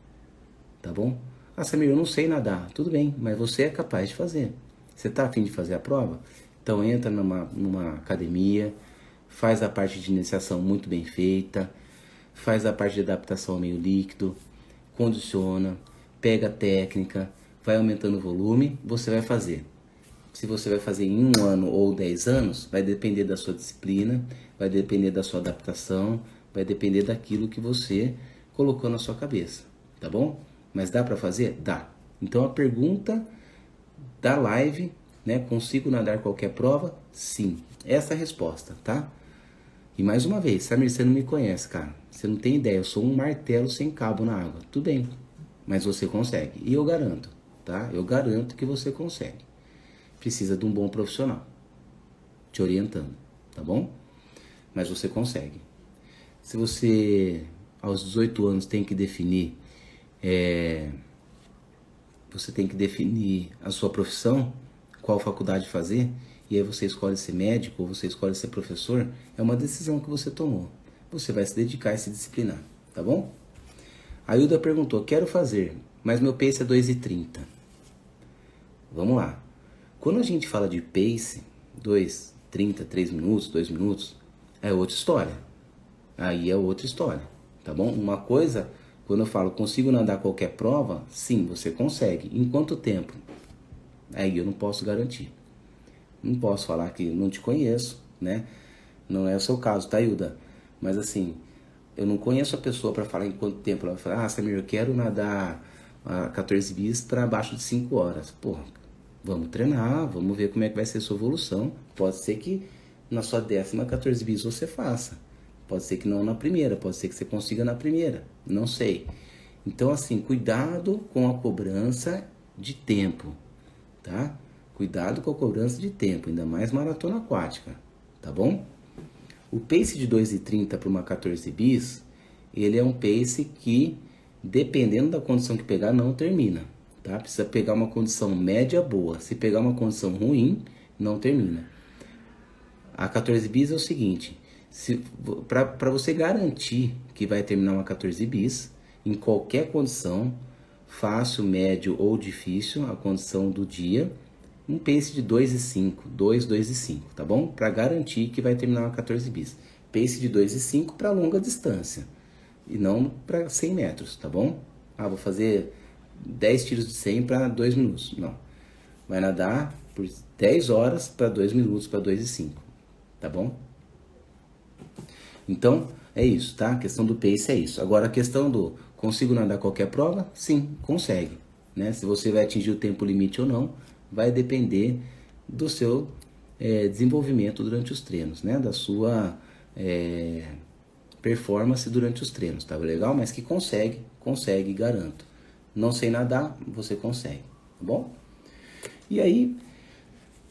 Speaker 1: Tá bom? Ah, Samir, eu não sei nadar. Tudo bem, mas você é capaz de fazer. Você está a fim de fazer a prova? Então entra numa academia, faz a parte de iniciação muito bem feita, faz a parte de adaptação ao meio líquido, condiciona, pega a técnica, vai aumentando o volume, você vai fazer. Se você vai fazer em 1 ano ou 10 anos, vai depender da sua disciplina, vai depender da sua adaptação, vai depender daquilo que você colocou na sua cabeça, tá bom? Mas dá para fazer? Dá. Então a pergunta da live, né? Consigo nadar qualquer prova? Sim. Essa é a resposta, tá? E mais uma vez, Samir, você não me conhece, cara. Você não tem ideia, eu sou um martelo sem cabo na água. Tudo bem, mas você consegue. E eu garanto, tá? Eu garanto que você consegue. Precisa de um bom profissional te orientando, tá bom? Mas você consegue. Se você, aos 18 anos, tem que definir... Você tem que definir a sua profissão, qual faculdade fazer, e aí você escolhe ser médico ou você escolhe ser professor, é uma decisão que você tomou. Você vai se dedicar e se disciplinar, tá bom? A Hilda perguntou, quero fazer, mas meu pace é 2h30. Vamos lá. Quando a gente fala de pace, 2h30, 3 minutos, 2 minutos, é outra história. Aí é outra história, tá bom? Uma coisa... Quando eu falo, consigo nadar qualquer prova, sim, você consegue. Em quanto tempo? Aí eu não posso garantir. Não posso falar que não te conheço, né? Não é o seu caso, tá, Hilda? Mas assim, eu não conheço a pessoa para falar em quanto tempo. Ela vai falar, Samir, eu quero nadar 14 bis para abaixo de 5 horas. Pô, vamos treinar, vamos ver como é que vai ser a sua evolução. Pode ser que na sua 10ª 14 bis você faça. Pode ser que não na primeira, pode ser que você consiga na primeira, não sei. Então, assim, cuidado com a cobrança de tempo, tá? Cuidado com a cobrança de tempo, ainda mais maratona aquática, tá bom? O pace de 2h30 para uma 14 bis, ele é um pace que, dependendo da condição que pegar, não termina, tá? Precisa pegar uma condição média boa. Se pegar uma condição ruim, não termina. A 14 bis é o seguinte... Para você garantir que vai terminar uma 14 bis, em qualquer condição, fácil, médio ou difícil, a condição do dia, um pace de 2,5, 2,5, tá bom? Para garantir que vai terminar uma 14 bis. Pace de 2,5 para longa distância, e não para 100 metros, tá bom? Ah, vou fazer 10 tiros de 100 para 2 minutos. Não. Vai nadar por 10 horas para 2 minutos, para 2,5, tá bom? Então, é isso, tá? A questão do pace é isso. Agora, a questão do consigo nadar qualquer prova? Sim, consegue, né? Se você vai atingir o tempo limite ou não, vai depender do seu desenvolvimento durante os treinos, né? Da sua performance durante os treinos, tá legal? Mas que consegue, garanto. Não sei nadar, você consegue, tá bom? E aí,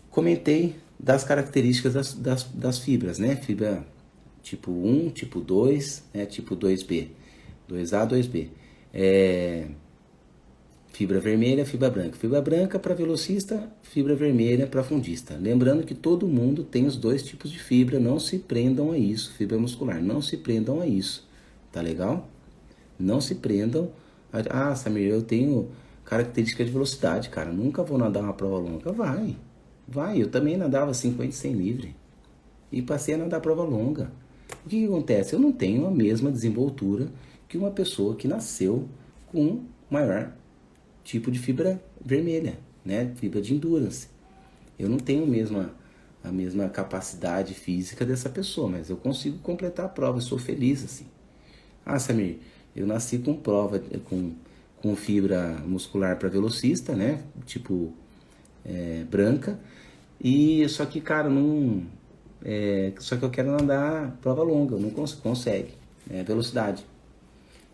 Speaker 1: comentei das características das fibras, né? Fibra tipo 1, tipo 2, né? Tipo 2B, 2A, 2B. Fibra vermelha, fibra branca. Fibra branca para velocista, fibra vermelha para fundista. Lembrando que todo mundo tem os dois tipos de fibra, não se prendam a isso. Fibra muscular, não se prendam a isso. Tá legal? Não se prendam a... Ah, Samir, eu tenho característica de velocidade, cara. Nunca vou nadar uma prova longa. Vai. Eu também nadava 50 e 100 livre. E passei a nadar prova longa. O que acontece? Eu não tenho a mesma desenvoltura que uma pessoa que nasceu com maior tipo de fibra vermelha, né? Fibra de endurance. Eu não tenho a mesma capacidade física dessa pessoa, mas eu consigo completar a prova, eu sou feliz assim. Ah, Samir, eu nasci com prova, com fibra muscular para velocista, né? Tipo, branca. E só que, cara, não... só que eu quero nadar prova longa, não consegue. Velocidade.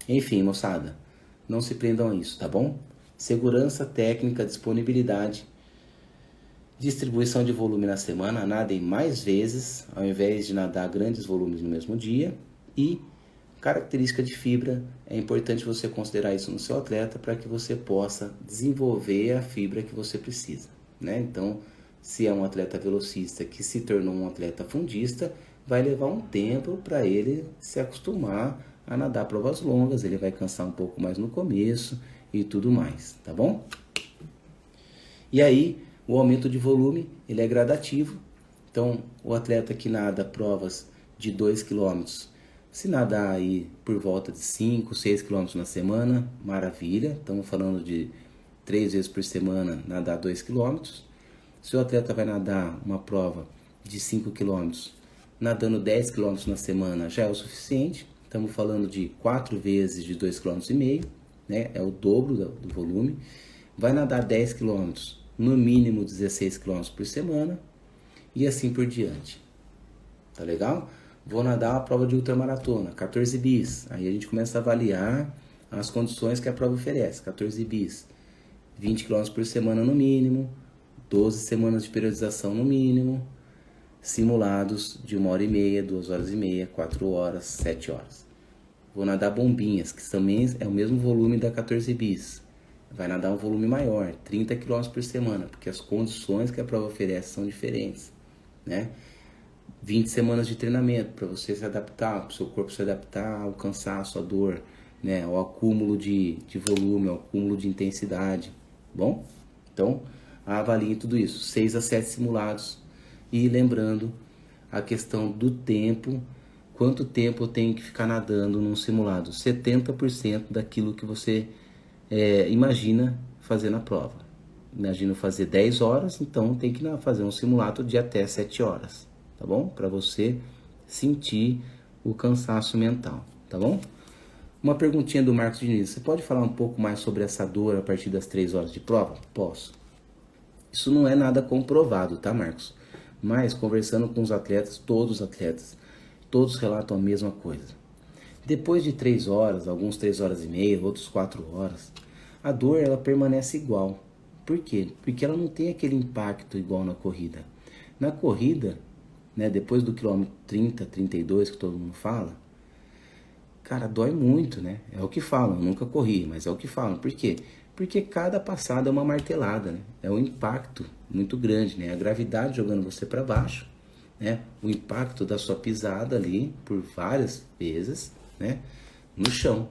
Speaker 1: Enfim, moçada, não se prendam a isso, tá bom? Segurança, técnica, disponibilidade, distribuição de volume na semana, nadem mais vezes, ao invés de nadar grandes volumes no mesmo dia. E característica de fibra, é importante você considerar isso no seu atleta para que você possa desenvolver a fibra que você precisa, né? Então, se é um atleta velocista que se tornou um atleta fundista, vai levar um tempo para ele se acostumar a nadar provas longas, ele vai cansar um pouco mais no começo e tudo mais, tá bom? E aí, o aumento de volume, ele é gradativo. Então, o atleta que nada provas de 2 km, se nadar aí por volta de 5, 6 km na semana, maravilha. Estamos falando de 3 vezes por semana nadar 2 km. Se o atleta vai nadar uma prova de 5 km, nadando 10 km na semana já é o suficiente. Estamos falando de 4 vezes de 2,5 km, né? É o dobro do volume. Vai nadar 10 km, no mínimo 16 km por semana e assim por diante. Tá legal? Vou nadar a prova de ultramaratona, 14 bis. Aí a gente começa a avaliar as condições que a prova oferece. 14 bis, 20 km por semana no mínimo, 12 semanas de periodização no mínimo, simulados de 1h30, 2h30, 4 horas, 7 horas. Vou nadar bombinhas, que também é o mesmo volume da 14 bis. Vai nadar um volume maior, 30 km por semana, porque as condições que a prova oferece são diferentes, né? 20 semanas de treinamento para você se adaptar, para o seu corpo se adaptar ao cansaço, à dor, né? Ao acúmulo de volume, ao acúmulo de intensidade, bom? Então, avalie tudo isso, 6 a 7 simulados. E lembrando a questão do tempo, quanto tempo eu tenho que ficar nadando num simulado? 70% daquilo que você imagina fazer na prova. Imagina fazer 10 horas, então tem que fazer um simulado de até 7 horas, tá bom? Para você sentir o cansaço mental, tá bom? Uma perguntinha do Marcos Diniz, você pode falar um pouco mais sobre essa dor a partir das 3 horas de prova? Posso. Isso não é nada comprovado, tá, Marcos? Mas conversando com os atletas, todos relatam a mesma coisa. Depois de 3 horas, alguns 3 horas e meia, outros 4 horas, a dor ela permanece igual. Por quê? Porque ela não tem aquele impacto igual na corrida. Na corrida, né, depois do quilômetro 30, 32 que todo mundo fala, cara, dói muito, né? É o que falam, eu nunca corri, mas é o que falam. Por quê? Porque cada passada é uma martelada, né? É um impacto muito grande, né? A gravidade jogando você para baixo, né? O impacto da sua pisada ali por várias vezes, né? No chão.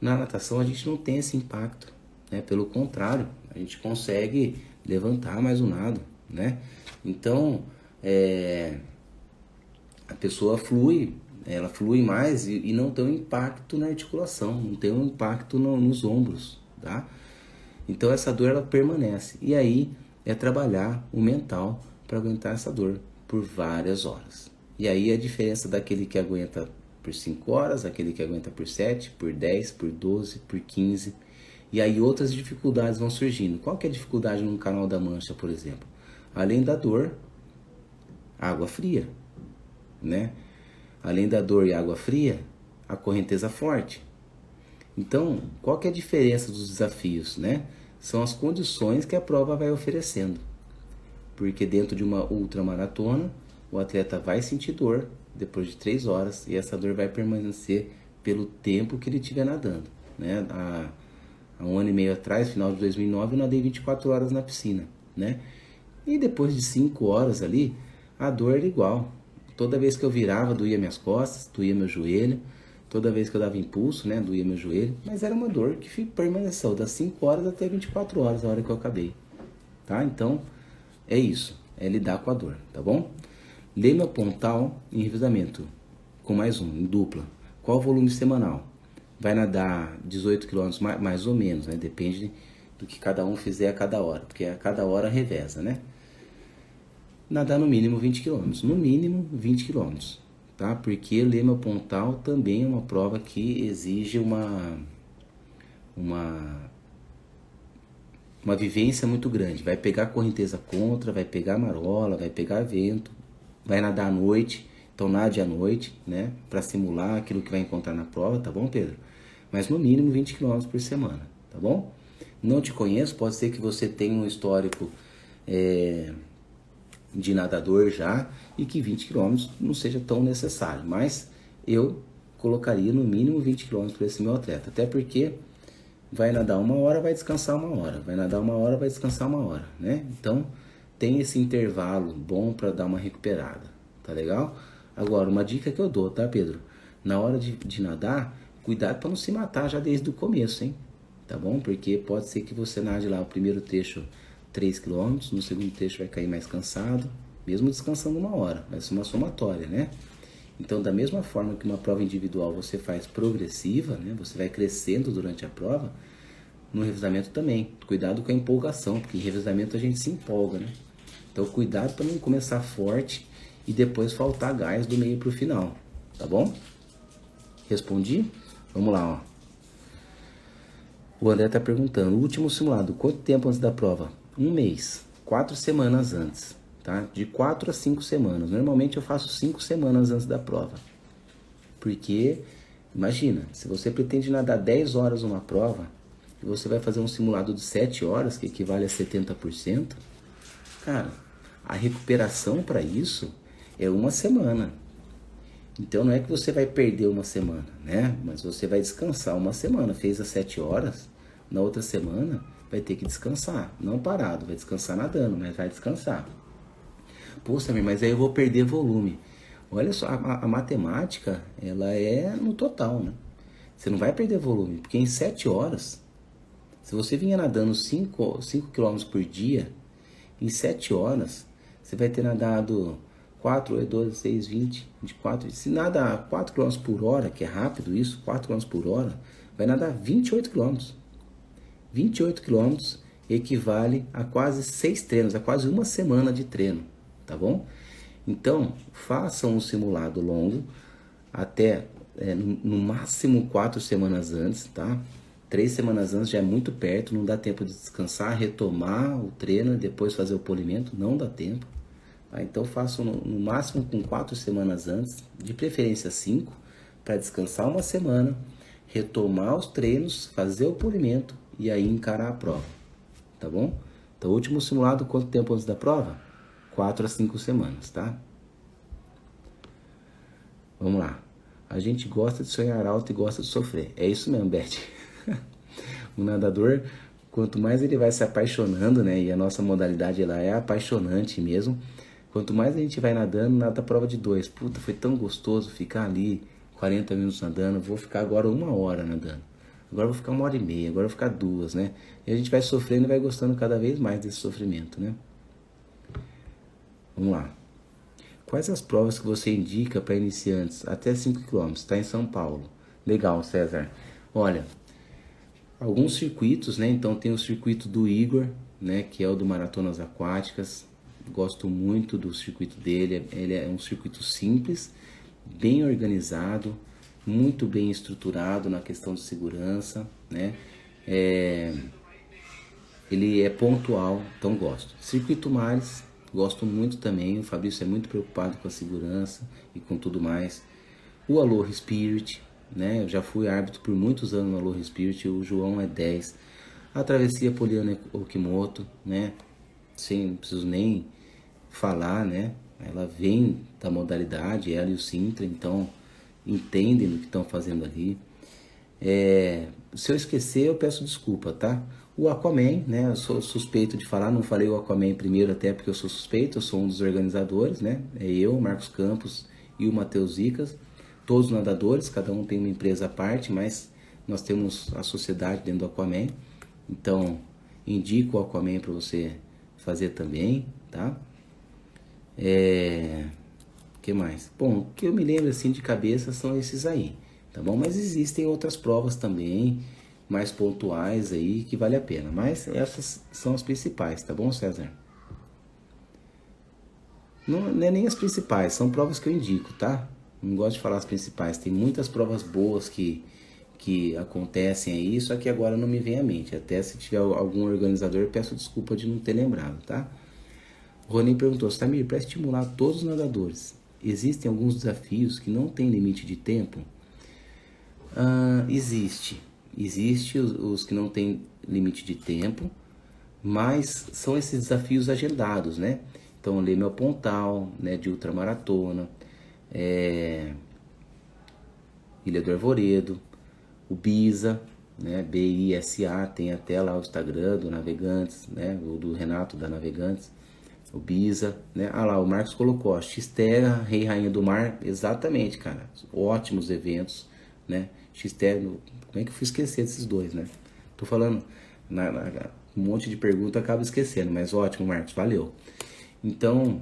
Speaker 1: Na natação a gente não tem esse impacto, né? Pelo contrário, a gente consegue levantar mais o nado, né? Então, a pessoa flui, ela flui mais e não tem um impacto na articulação, não tem um impacto nos ombros, tá? Então essa dor ela permanece. E aí é trabalhar o mental para aguentar essa dor por várias horas. E aí a diferença daquele que aguenta por 5 horas, aquele que aguenta por 7, por 10, por 12, por 15. E aí outras dificuldades vão surgindo. Qual que é a dificuldade no Canal da Mancha, por exemplo? Além da dor, água fria, né? Além da dor e água fria, a correnteza forte. Então, qual que é a diferença dos desafios, né? São as condições que a prova vai oferecendo. Porque dentro de uma ultramaratona, o atleta vai sentir dor depois de 3 horas e essa dor vai permanecer pelo tempo que ele estiver nadando, né? Há 1 ano e meio atrás, final de 2009, eu nadei 24 horas na piscina, né? E depois de 5 horas ali, a dor era igual. Toda vez que eu virava, doía minhas costas, doía meu joelho. Toda vez que eu dava impulso, né, doía meu joelho. Mas era uma dor que permaneceu das 5 horas até 24 horas, a hora que eu acabei. Tá? Então, é isso. É lidar com a dor, tá bom? Leme Pontal em revezamento. Com mais um, em dupla. Qual o volume semanal? vai nadar 18 quilômetros mais ou menos, né? Depende do que cada um fizer a cada hora, porque a cada hora reveza, né? Nadar no mínimo 20 quilômetros, no mínimo 20 quilômetros, tá? Porque Lema Pontal também é uma prova que exige uma vivência muito grande. Vai pegar correnteza contra, vai pegar marola, vai pegar vento, vai nadar à noite, então nade à noite, né? Para simular aquilo que vai encontrar na prova, tá bom, Pedro? Mas no mínimo 20 quilômetros por semana, tá bom? Não te conheço, pode ser que você tenha um histórico de nadador já e que 20 quilômetros não seja tão necessário, mas eu colocaria no mínimo 20 quilômetros para esse meu atleta, até porque vai nadar 1 hora, vai descansar 1 hora, vai nadar 1 hora, vai descansar 1 hora, né? Então tem esse intervalo bom para dar uma recuperada, tá legal? Agora, uma dica que eu dou, tá, Pedro? Na hora de nadar, cuidado para não se matar já desde o começo, hein? Tá bom? Porque pode ser que você nade lá o primeiro trecho 3 quilômetros, no segundo trecho vai cair mais cansado, mesmo descansando 1 hora, vai ser uma somatória, né? Então, da mesma forma que uma prova individual você faz progressiva, né? Você vai crescendo durante a prova, no revezamento também. Cuidado com a empolgação, porque em revezamento a gente se empolga, né? Então, cuidado para não começar forte e depois faltar gás do meio para o final, tá bom? Respondi? Vamos lá, ó. O André está perguntando, o último simulado, quanto tempo antes da prova? 1 mês, 4 semanas antes, tá? De 4 a 5 semanas. Normalmente eu faço 5 semanas antes da prova. Porque, imagina, se você pretende nadar 10 horas numa prova, e você vai fazer um simulado de 7 horas, que equivale a 70%, cara, a recuperação para isso é 1 semana. Então não é que você vai perder 1 semana, né? Mas você vai descansar 1 semana. Fez as 7 horas, na outra semana vai ter que descansar. Não parado, vai descansar nadando, mas vai descansar. Pô, Samir, mas aí eu vou perder volume. Olha só, a matemática, ela é no total, né? Você não vai perder volume, porque em 7 horas, se você vinha nadando 5 km por dia, em 7 horas, você vai ter nadado 4, 8, 12, 6, 20, 24. Se nada 4 km por hora, que é rápido isso, 4 km por hora, vai nadar 28 km. 28 km equivale a quase 6 treinos, a quase 1 semana de treino, tá bom? Então, façam um simulado longo, até no máximo 4 semanas antes, tá? 3 semanas antes já é muito perto, não dá tempo de descansar, retomar o treino e depois fazer o polimento, não dá tempo. Tá? Então façam no máximo com 4 semanas antes, de preferência 5, para descansar 1 semana, retomar os treinos, fazer o polimento e aí encarar a prova, tá bom? Então o último simulado, quanto tempo antes da prova? 4 a 5 semanas, tá? Vamos lá. A gente gosta de sonhar alto e gosta de sofrer. É isso mesmo, Beth. O nadador, quanto mais ele vai se apaixonando, né? E a nossa modalidade ela é apaixonante mesmo. Quanto mais a gente vai nadando, nada prova de 2. Puta, foi tão gostoso ficar ali 40 minutos nadando. Vou ficar agora 1 hora nadando. Agora vou ficar 1 hora e meia. Agora vou ficar 2, né? E a gente vai sofrendo e vai gostando cada vez mais desse sofrimento, né? Vamos lá. Quais as provas que você indica para iniciantes até 5 km? Está em São Paulo. Legal, César. Olha, alguns circuitos, né? Então tem o circuito do Igor, né? Que é o do Maratonas Aquáticas. Gosto muito do circuito dele. Ele é um circuito simples, bem organizado, muito bem estruturado na questão de segurança, né? Ele é pontual, então gosto. Circuito Mares, gosto muito também. O Fabrício é muito preocupado com a segurança e com tudo mais. O Aloha Spirit, né? Eu já fui árbitro por muitos anos no Aloha Spirit. O João é 10. A travessia Poliana Okimoto, né? Não preciso nem falar, né? Ela vem da modalidade, ela e o Sintra, então entendem do que estão fazendo ali. Se eu esquecer, eu peço desculpa, tá? O Aquaman, né? Eu sou suspeito de falar, não falei o Aquaman primeiro, até porque eu sou suspeito, eu sou um dos organizadores, né? É eu, Marcos Campos e o Matheus Zicas, todos nadadores, cada um tem uma empresa à parte, mas nós temos a sociedade dentro do Aquaman, então indico o Aquaman para você fazer também, tá? Que mais? Bom, o que eu me lembro assim de cabeça são esses aí. tá bom? Mas existem outras provas também, mais pontuais aí, que vale a pena. Mas essas são as principais, tá bom, César? Não é nem as principais, são provas que eu indico, tá? Não gosto de falar as principais. Tem muitas provas boas que acontecem aí, só que agora não me vem à mente. Até se tiver algum organizador, peço desculpa de não ter lembrado, tá? O Rony perguntou, Samir, para estimular todos os nadadores, existem alguns desafios que não têm limite de tempo? Existe os que não têm limite de tempo, mas são esses desafios agendados, né? Então, Leme ao Pontal, né, de ultramaratona, Ilha do Arvoredo, o BISA, né, BISA, tem até lá o Instagram do Navegantes, né, o do Renato da Navegantes, o BISA, né? Ah lá, o Marcos colocou, ó, X-Terra, Rei e Rainha do Mar, exatamente, cara, ótimos eventos, né? X-Terra, como é que eu fui esquecer desses dois, né? Tô falando, um monte de pergunta acaba esquecendo, mas ótimo, Marcos, valeu. Então,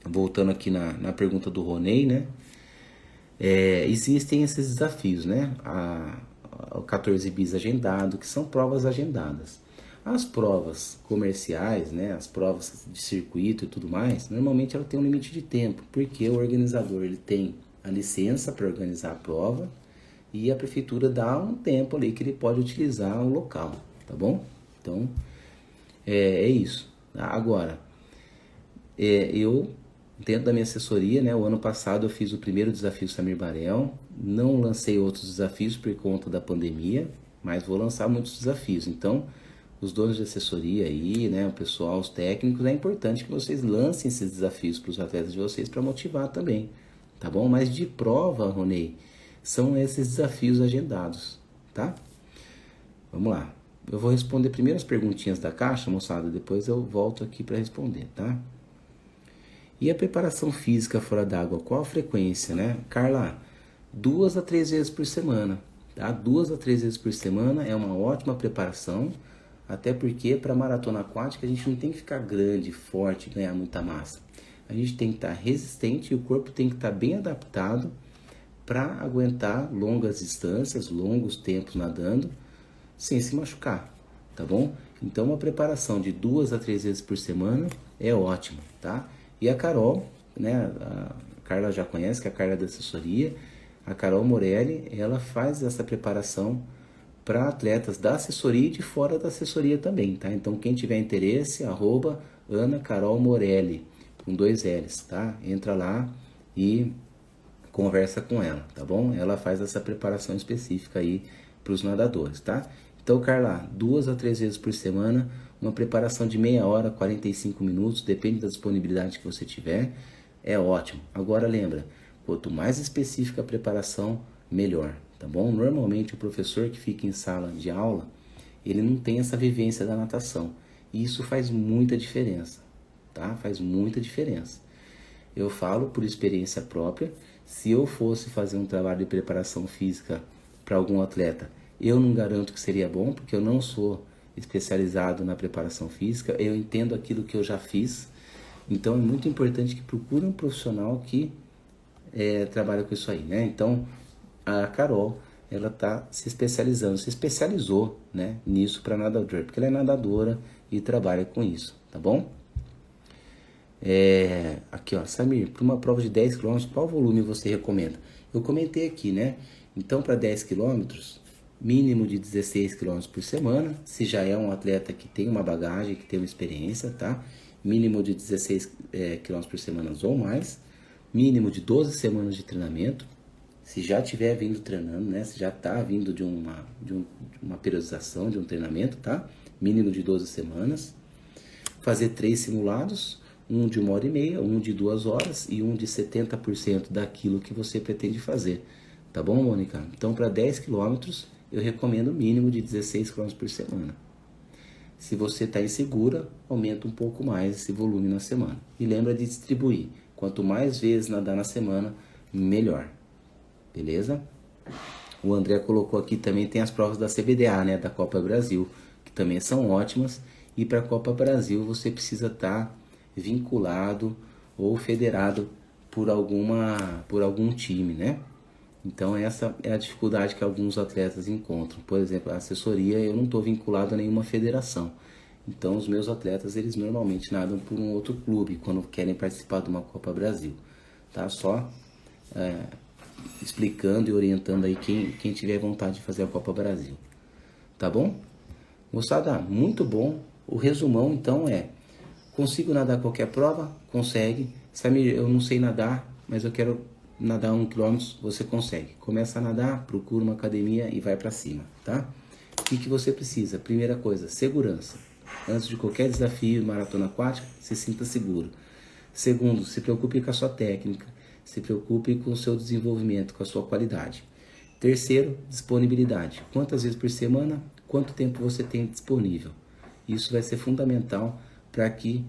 Speaker 1: voltando aqui na pergunta do Ronei, né? Existem esses desafios, né? O 14 bis agendado, que são provas agendadas. As provas comerciais, né? As provas de circuito e tudo mais, normalmente ela tem um limite de tempo, porque o organizador ele tem a licença para organizar a prova e a prefeitura dá um tempo ali que ele pode utilizar o local, tá bom? Então, é isso. Agora, eu, dentro da minha assessoria, né, o ano passado eu fiz o primeiro desafio Samir Barel, não lancei outros desafios por conta da pandemia, mas vou lançar muitos desafios. Então, os donos de assessoria aí, né, o pessoal, os técnicos, é importante que vocês lancem esses desafios para os atletas de vocês para motivar também, tá bom? Mas de prova, Ronei, são esses desafios agendados, tá? Vamos lá. Eu vou responder primeiro as perguntinhas da caixa, moçada, depois eu volto aqui para responder, tá? E a preparação física fora d'água, qual a frequência, né? Carla, 2 a 3 vezes por semana, tá? 2 a 3 vezes por semana é uma ótima preparação, até porque para maratona aquática a gente não tem que ficar grande, forte, ganhar muita massa. A gente tem que estar resistente e o corpo tem que estar bem adaptado para aguentar longas distâncias, longos tempos nadando, sem se machucar, tá bom? Então uma preparação de 2 a 3 vezes por semana é ótimo, tá? E a Carol, né, a Carla já conhece, que é a Carla da assessoria, a Carol Morelli, ela faz essa preparação para atletas da assessoria e de fora da assessoria também, tá? Então quem tiver interesse, @Ana Carol Morelli, com 2 L's, tá? Entra lá e conversa com ela, tá bom? Ela faz essa preparação específica aí para os nadadores, tá? Então, Carla, 2 a 3 vezes por semana, uma preparação de meia hora, 45 minutos, depende da disponibilidade que você tiver, é ótimo. Agora lembra, quanto mais específica a preparação, melhor, tá bom? Normalmente o professor que fica em sala de aula, ele não tem essa vivência da natação, e isso faz muita diferença, tá? Faz muita diferença. Eu falo por experiência própria, se eu fosse fazer um trabalho de preparação física para algum atleta, eu não garanto que seria bom, porque eu não sou especializado na preparação física, eu entendo aquilo que eu já fiz, então é muito importante que procure um profissional que trabalha com isso aí, né? Então, a Carol, ela está se especializando, se especializou, né, nisso para nadador, porque ela é nadadora e trabalha com isso, tá bom? Aqui ó, Samir, para uma prova de 10 km, qual volume você recomenda? Eu comentei aqui, né? Então, para 10 km, mínimo de 16 km por semana, se já é um atleta que tem uma bagagem, que tem uma experiência, tá? Mínimo de 16 km por semana ou mais, mínimo de 12 semanas de treinamento, se já tiver vindo treinando, né? Se já está vindo de uma periodização, de um treinamento, tá? Mínimo de 12 semanas. Fazer 3 simulados, um de 1h30, um de 2 horas e um de 70% daquilo que você pretende fazer. Tá bom, Mônica? Então, para 10 km, eu recomendo o mínimo de 16 km por semana. Se você está insegura, aumenta um pouco mais esse volume na semana. E lembra de distribuir. Quanto mais vezes nadar na semana, melhor. Beleza? O André colocou aqui também, tem as provas da CBDA, né? Da Copa Brasil, que também são ótimas. E para a Copa Brasil, você precisa estar vinculado ou federado por algum time, né? Então essa é a dificuldade que alguns atletas encontram. Por exemplo, a assessoria, eu não estou vinculado a nenhuma federação. Então os meus atletas, eles normalmente nadam por um outro clube quando querem participar de uma Copa Brasil. Tá? Só explicando e orientando aí quem tiver vontade de fazer a Copa Brasil. Tá bom? Moçada, muito bom. O resumão então é: consigo nadar qualquer prova? Consegue. Samir, eu não sei nadar, mas eu quero nadar 1 km, você consegue. Começa a nadar, procura uma academia e vai para cima, tá? O que você precisa? Primeira coisa, segurança. Antes de qualquer desafio, maratona aquática, se sinta seguro. Segundo, se preocupe com a sua técnica, se preocupe com o seu desenvolvimento, com a sua qualidade. Terceiro, disponibilidade. Quantas vezes por semana, quanto tempo você tem disponível. Isso vai ser fundamental para que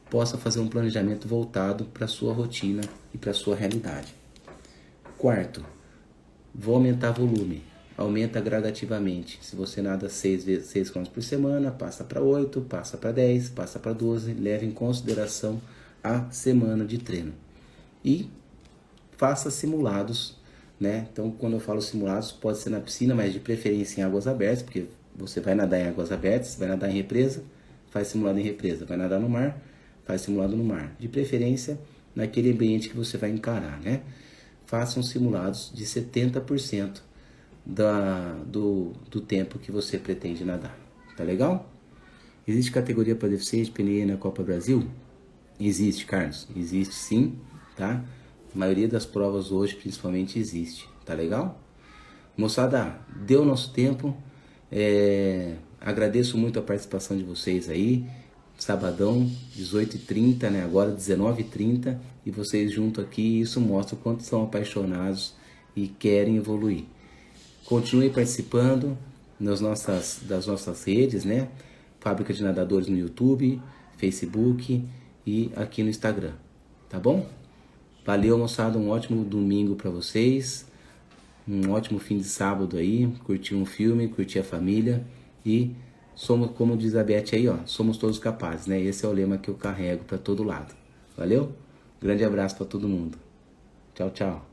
Speaker 1: possa fazer um planejamento voltado para a sua rotina e para a sua realidade. Quarto, vou aumentar volume. Aumenta gradativamente. Se você nada 6 km por semana, passa para 8, passa para 10, passa para 12. Leve em consideração a semana de treino. E faça simulados, né? Então, quando eu falo simulados, pode ser na piscina, mas de preferência em águas abertas, porque você vai nadar em águas abertas, vai nadar em represa, faz simulado em represa. Vai nadar no mar, faz simulado no mar. De preferência, naquele ambiente que você vai encarar, né? Façam simulados de 70% do tempo que você pretende nadar. Tá legal? Existe categoria para deficiente PNE na Copa Brasil? Existe, Carlos. Existe sim, tá? A maioria das provas hoje, principalmente, existe. Tá legal? Moçada, deu nosso tempo. Agradeço muito a participação de vocês aí. Sabadão, 18h30, né? Agora 19h30. E vocês junto aqui, isso mostra o quanto são apaixonados e querem evoluir. Continue participando das nossas redes, né? Fábrica de Nadadores no YouTube, Facebook e aqui no Instagram. Tá bom? Valeu, moçada. Um ótimo domingo para vocês. Um ótimo fim de sábado aí. Curtir um filme, curtir a família. E somos, como diz a Beth aí, ó, somos todos capazes, né? Esse é o lema que eu carrego para todo lado. Valeu? Grande abraço para todo mundo. Tchau, tchau.